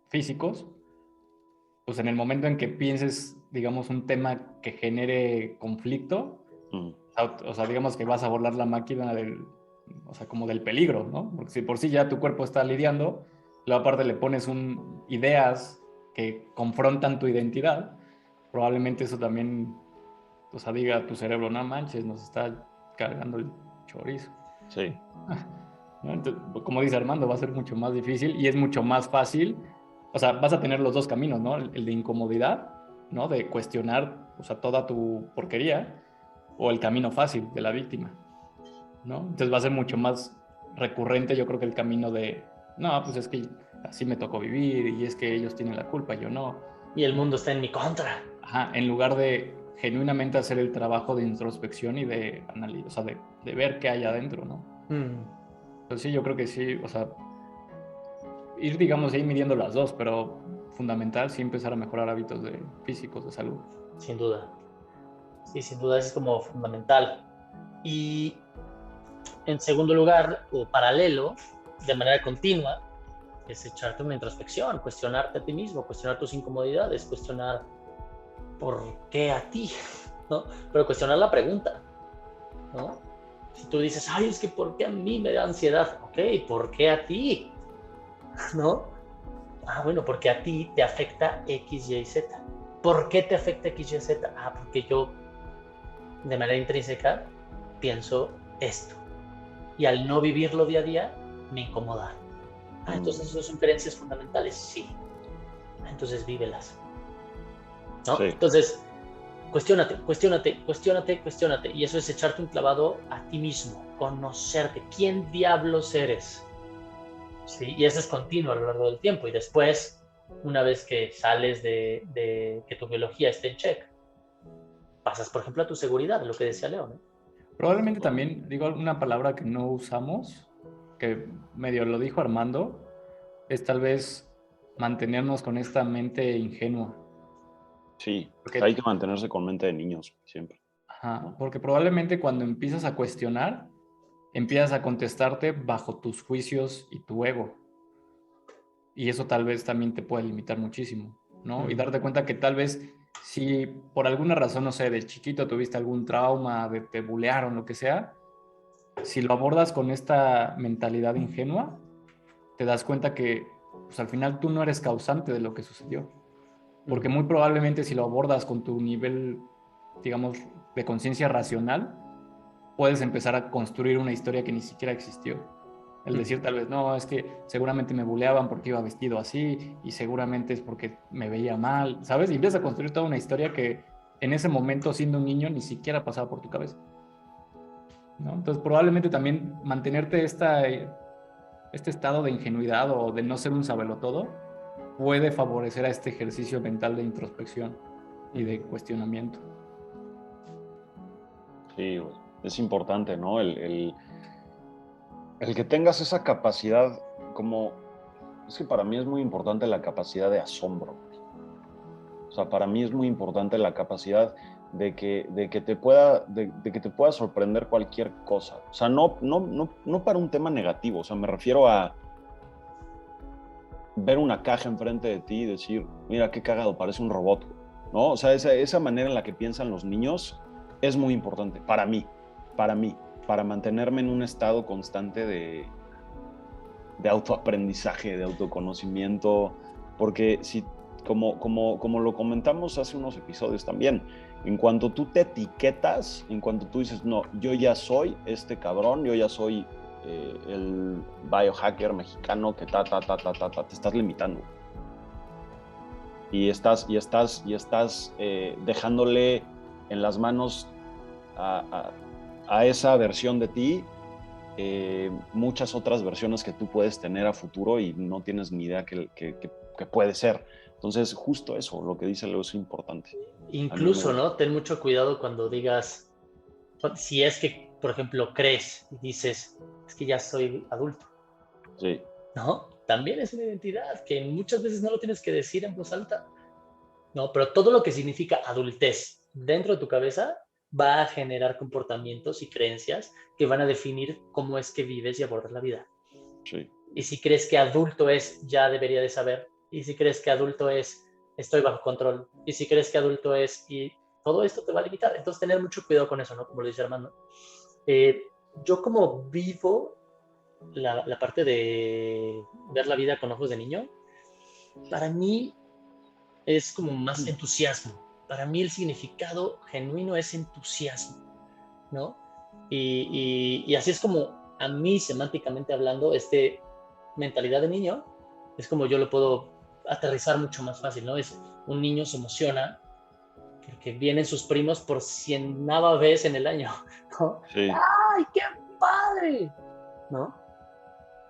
físicos, pues en el momento en que pienses, digamos, un tema que genere conflicto, o sea, digamos que vas a volar la máquina o sea, como del peligro, ¿no? Porque si por sí ya tu cuerpo está lidiando, luego aparte le pones ideas que confrontan tu identidad, probablemente eso también, o sea, diga a tu cerebro, no manches, nos está cargando el chorizo. Sí. ¿No? Entonces, como dice Armando, va a ser mucho más difícil y es mucho más fácil. O sea, vas a tener los dos caminos, ¿no? El de incomodidad, ¿no? De cuestionar, o sea, toda tu porquería, o el camino fácil de la víctima, ¿no? Entonces va a ser mucho más recurrente, yo creo, que el camino de, no, pues es que así me tocó vivir y es que ellos tienen la culpa, yo no. Y el mundo está en mi contra. Ajá, en lugar de genuinamente hacer el trabajo de introspección y de análisis, o sea, de ver qué hay adentro, ¿no? Entonces sí, yo creo que sí, o sea, ir, digamos, ahí midiendo las dos, pero fundamental sí empezar a mejorar hábitos físicos de salud. Sin duda. Sí, sin duda es como fundamental. Y en segundo lugar, o paralelo, de manera continua, es echarte una introspección, cuestionarte a ti mismo, cuestionar tus incomodidades, cuestionar por qué a ti, ¿no? Pero cuestionar la pregunta, ¿no? Si tú dices, ay, es que ¿por qué a mí me da ansiedad? Ok, ¿por qué a ti? ¿No? Ah, bueno, porque a ti te afecta X, Y, Z. ¿Por qué te afecta X, Y, Z? Ah, porque yo, de manera intrínseca, pienso esto. Y al no vivirlo día a día, me incomoda. Ah, entonces esas son creencias fundamentales. Sí. Entonces vívelas. ¿No? Sí. Entonces, cuestiónate. Y eso es echarte un clavado a ti mismo, conocerte. ¿Quién diablos eres? ¿Sí? Y eso es continuo a lo largo del tiempo. Y después, una vez que sales de que tu biología esté en check, pasas, por ejemplo, a tu seguridad, lo que decía Leo, ¿no? Probablemente también, digo una palabra que no usamos, que medio lo dijo Armando, es tal vez mantenernos con esta mente ingenua. Sí, porque hay que mantenerse con mente de niños siempre. Ajá, porque probablemente cuando empiezas a cuestionar, empiezas a contestarte bajo tus juicios y tu ego. y eso tal vez también te puede limitar muchísimo, ¿no? Y Ujú. darte cuenta que tal vez si por alguna razón, no sé, de chiquito tuviste algún trauma, te bulearon, lo que sea, si lo abordas con esta mentalidad ingenua, te das cuenta que pues, al final tú no eres causante de lo que sucedió. Porque Ujú. muy probablemente si lo abordas con tu nivel, digamos, de conciencia racional, puedes empezar a construir una historia que ni siquiera existió. El Ujú. decir tal vez, no, es que seguramente me buleaban porque iba vestido así y seguramente es porque me veía mal, ¿sabes? Y empiezas a construir toda una historia que en ese momento, siendo un niño, ni siquiera pasaba por tu cabeza, ¿no? Entonces, probablemente también mantenerte este estado de ingenuidad o de no ser un sabelotodo puede favorecer a este ejercicio mental de introspección y de Ujú. cuestionamiento. Sí, güey. Es importante, ¿no? El que tengas esa capacidad, como, es que para mí es muy importante la capacidad de asombro, güey. O sea, para mí es muy importante la capacidad de que te pueda sorprender cualquier cosa. O sea, no para un tema negativo. O sea, me refiero a ver una caja enfrente de ti y decir, mira qué cagado, parece un robot, ¿no? O sea, esa manera en la que piensan los niños es muy importante para mí, para mantenerme en un estado constante de autoaprendizaje, de autoconocimiento, porque si, como lo comentamos hace unos episodios también, en cuanto tú te etiquetas, en cuanto tú dices, no, yo ya soy este cabrón, yo ya soy el biohacker mexicano que te estás limitando. Y estás dejándole en las manos a esa versión de ti muchas otras versiones que tú puedes tener a futuro y no tienes ni idea que puede ser. Entonces, justo eso, lo que dice Leo es importante. A mí me Incluso, gusta. ¿no? Ten mucho cuidado cuando digas, si es que, por ejemplo, crees y dices, es que ya soy adulto, Sí, ¿no? También es una identidad que muchas veces no lo tienes que decir en voz alta, ¿no? Pero todo lo que significa adultez dentro de tu cabeza va a generar comportamientos y creencias que van a definir cómo es que vives y abordas la vida. sí, Y si crees que adulto es ya debería de saber, y si crees que adulto es estoy bajo control, y si crees que adulto es y todo esto te va a limitar. Entonces tener mucho cuidado con eso, ¿no? Como lo dice Armando. Eh, yo como vivo la parte de ver la vida con ojos de niño, para mí es como más entusiasmo. Para mí el significado genuino es entusiasmo, ¿no? Y así es como a mí, semánticamente hablando, mentalidad de niño es como yo lo puedo aterrizar mucho más fácil, ¿no? Es un niño se emociona porque vienen sus primos por cienava vez en el año, ¿no? sí, ¡Ay, qué padre! ¿No?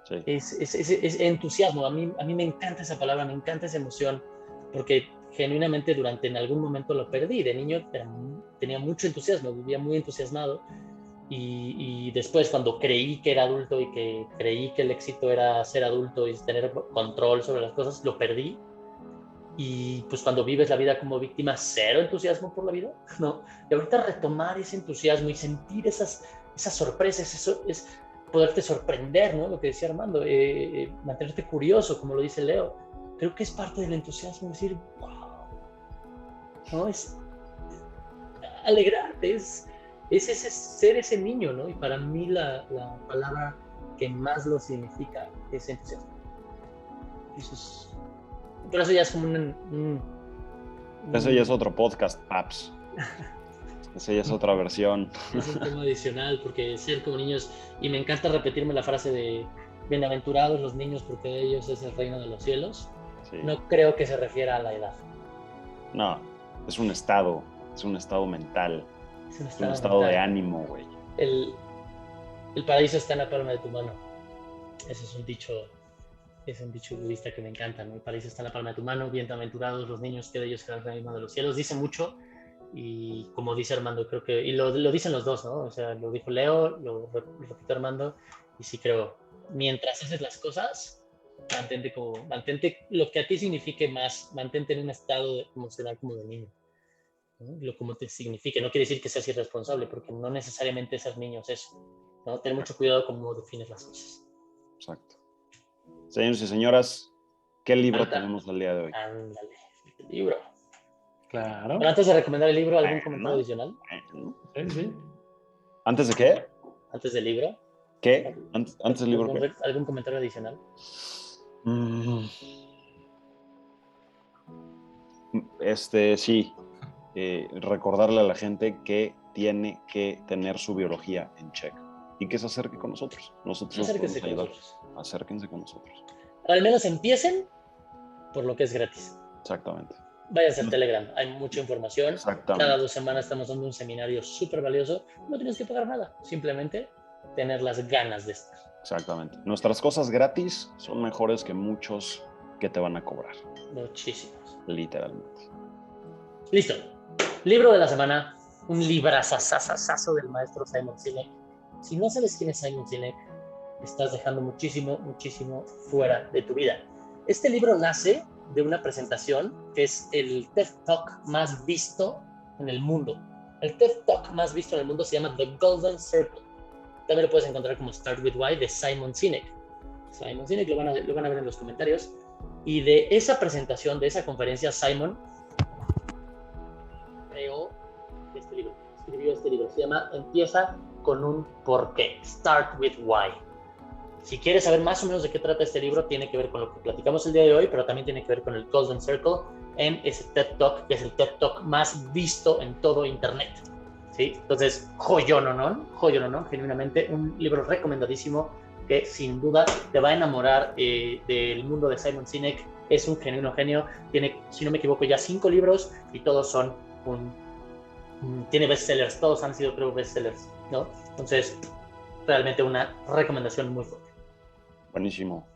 sí. Es entusiasmo. A mí me encanta esa palabra, me encanta esa emoción, porque genuinamente durante en algún momento lo perdí. De niño tenía mucho entusiasmo, vivía muy entusiasmado. Y después cuando creí que era adulto y que creí que el éxito era ser adulto y tener control sobre las cosas, lo perdí. Y pues cuando vives la vida como víctima, cero entusiasmo por la vida, ¿no? Y ahorita retomar ese entusiasmo y sentir esas sorpresas, eso es poderte sorprender, ¿no? Lo que decía Armando, mantenerte curioso, como lo dice Leo. Creo que es parte del entusiasmo, decir, wow, ¿no? Es alegrarte, es ese ser ese niño, ¿no? Y para mí la palabra que más lo significa es entusiasmo. Eso es, pero eso ya es como Ese ya es un, otro podcast, Paps. Ese ya es otra versión. es un tema adicional, porque ser como niños, y me encanta repetirme la frase de bienaventurados los niños porque de ellos es el reino de los cielos. Sí. No creo que se refiera a la edad. No, es un estado mental, Es un es un estado estado de mental. ánimo, güey. El, el paraíso está en la palma de tu mano. Ese es un dicho budista que me encanta, ¿no? El paraíso está en la palma de tu mano, bienaventurados los niños que de ellos será el reino de los cielos. Dice mucho y como dice Armando, creo que, y lo dicen los dos, ¿no? O sea, lo dijo Leo, lo repito Armando, y sí creo, mientras haces las cosas, mantente lo que a ti signifique más, mantente en un estado emocional como de niño, ¿no? Lo como te signifique, no quiere decir que seas irresponsable, porque no necesariamente ser niño es eso, ¿no? Ten mucho cuidado cómo defines las cosas. Exacto. Señores y señoras, ¿Qué libro Anda. tenemos el día de hoy? Ándale, el libro. Claro. Pero antes de recomendar el libro, ¿algún comentario adicional? Sí, sí. ¿Antes de qué? Antes del libro. ¿Qué? ¿Antes del libro qué? ¿Algún comentario adicional? Sí. Recordarle a la gente que tiene que tener su biología en check y que se acerque con nosotros. Nosotros los Acérquense podemos con ayudar. nosotros. Acérquense con nosotros. Al menos empiecen por lo que es gratis. Exactamente. Váyanse al Telegram, hay mucha información. Exactamente. Cada 2 semanas estamos dando un seminario súper valioso. No tienes que pagar nada, simplemente tener las ganas de estar. Exactamente. Nuestras cosas gratis son mejores que muchos que te van a cobrar. Muchísimos. Literalmente. Listo. Libro de la semana, un librazazazazo del maestro Simon Sinek. Si no sabes quién es Simon Sinek, estás dejando muchísimo fuera de tu vida. Este libro nace de una presentación que es el TED Talk más visto en el mundo. El TED Talk más visto en el mundo se llama The Golden Circle. También lo puedes encontrar como Start With Why de Simon Sinek. Simon Sinek lo van a ver en los comentarios. Y de esa presentación, de esa conferencia, Simon creó este libro, escribió este libro. Se llama Empieza con un porqué. Start With Why. Si quieres saber más o menos de qué trata este libro, tiene que ver con lo que platicamos el día de hoy, pero también tiene que ver con el Golden Circle en ese TED Talk, que es el TED Talk más visto en todo Internet. ¿Sí? Entonces, joyononón, genuinamente un libro recomendadísimo que sin duda te va a enamorar del mundo de Simon Sinek. Es un genuino genio, tiene, si no me equivoco, ya 5 libros y todos son tiene bestsellers, todos han sido, creo, bestsellers, ¿no? Entonces, realmente una recomendación muy fuerte. Buenísimo.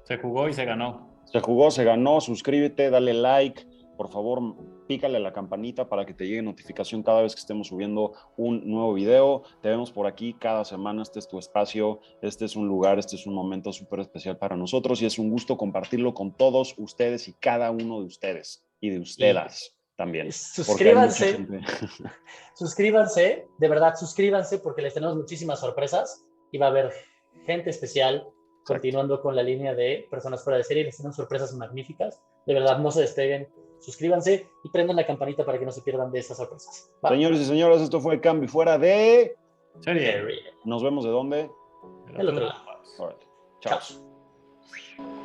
Se jugó y se ganó. Se jugó, se ganó. Suscríbete, dale like. Por favor, pícale a la campanita para que te llegue notificación cada vez que estemos subiendo un nuevo video. Te vemos por aquí cada semana. Este es tu espacio, este es un lugar, este es un momento súper especial para nosotros y es un gusto compartirlo con todos ustedes y cada uno de ustedes y de ustedes también. Suscríbanse, suscríbanse, de verdad, suscríbanse porque les tenemos muchísimas sorpresas y va a haber gente especial. Exacto. Continuando con la línea de personas fuera de serie, les tenemos sorpresas magníficas. De verdad, no se despeguen. Suscríbanse y prendan la campanita para que no se pierdan de esas sorpresas. ¿Va? Señores y señoras, esto fue Cambio Fuera de Serie. Nos vemos de dónde? Del otro lado. Right. Chao. Chao.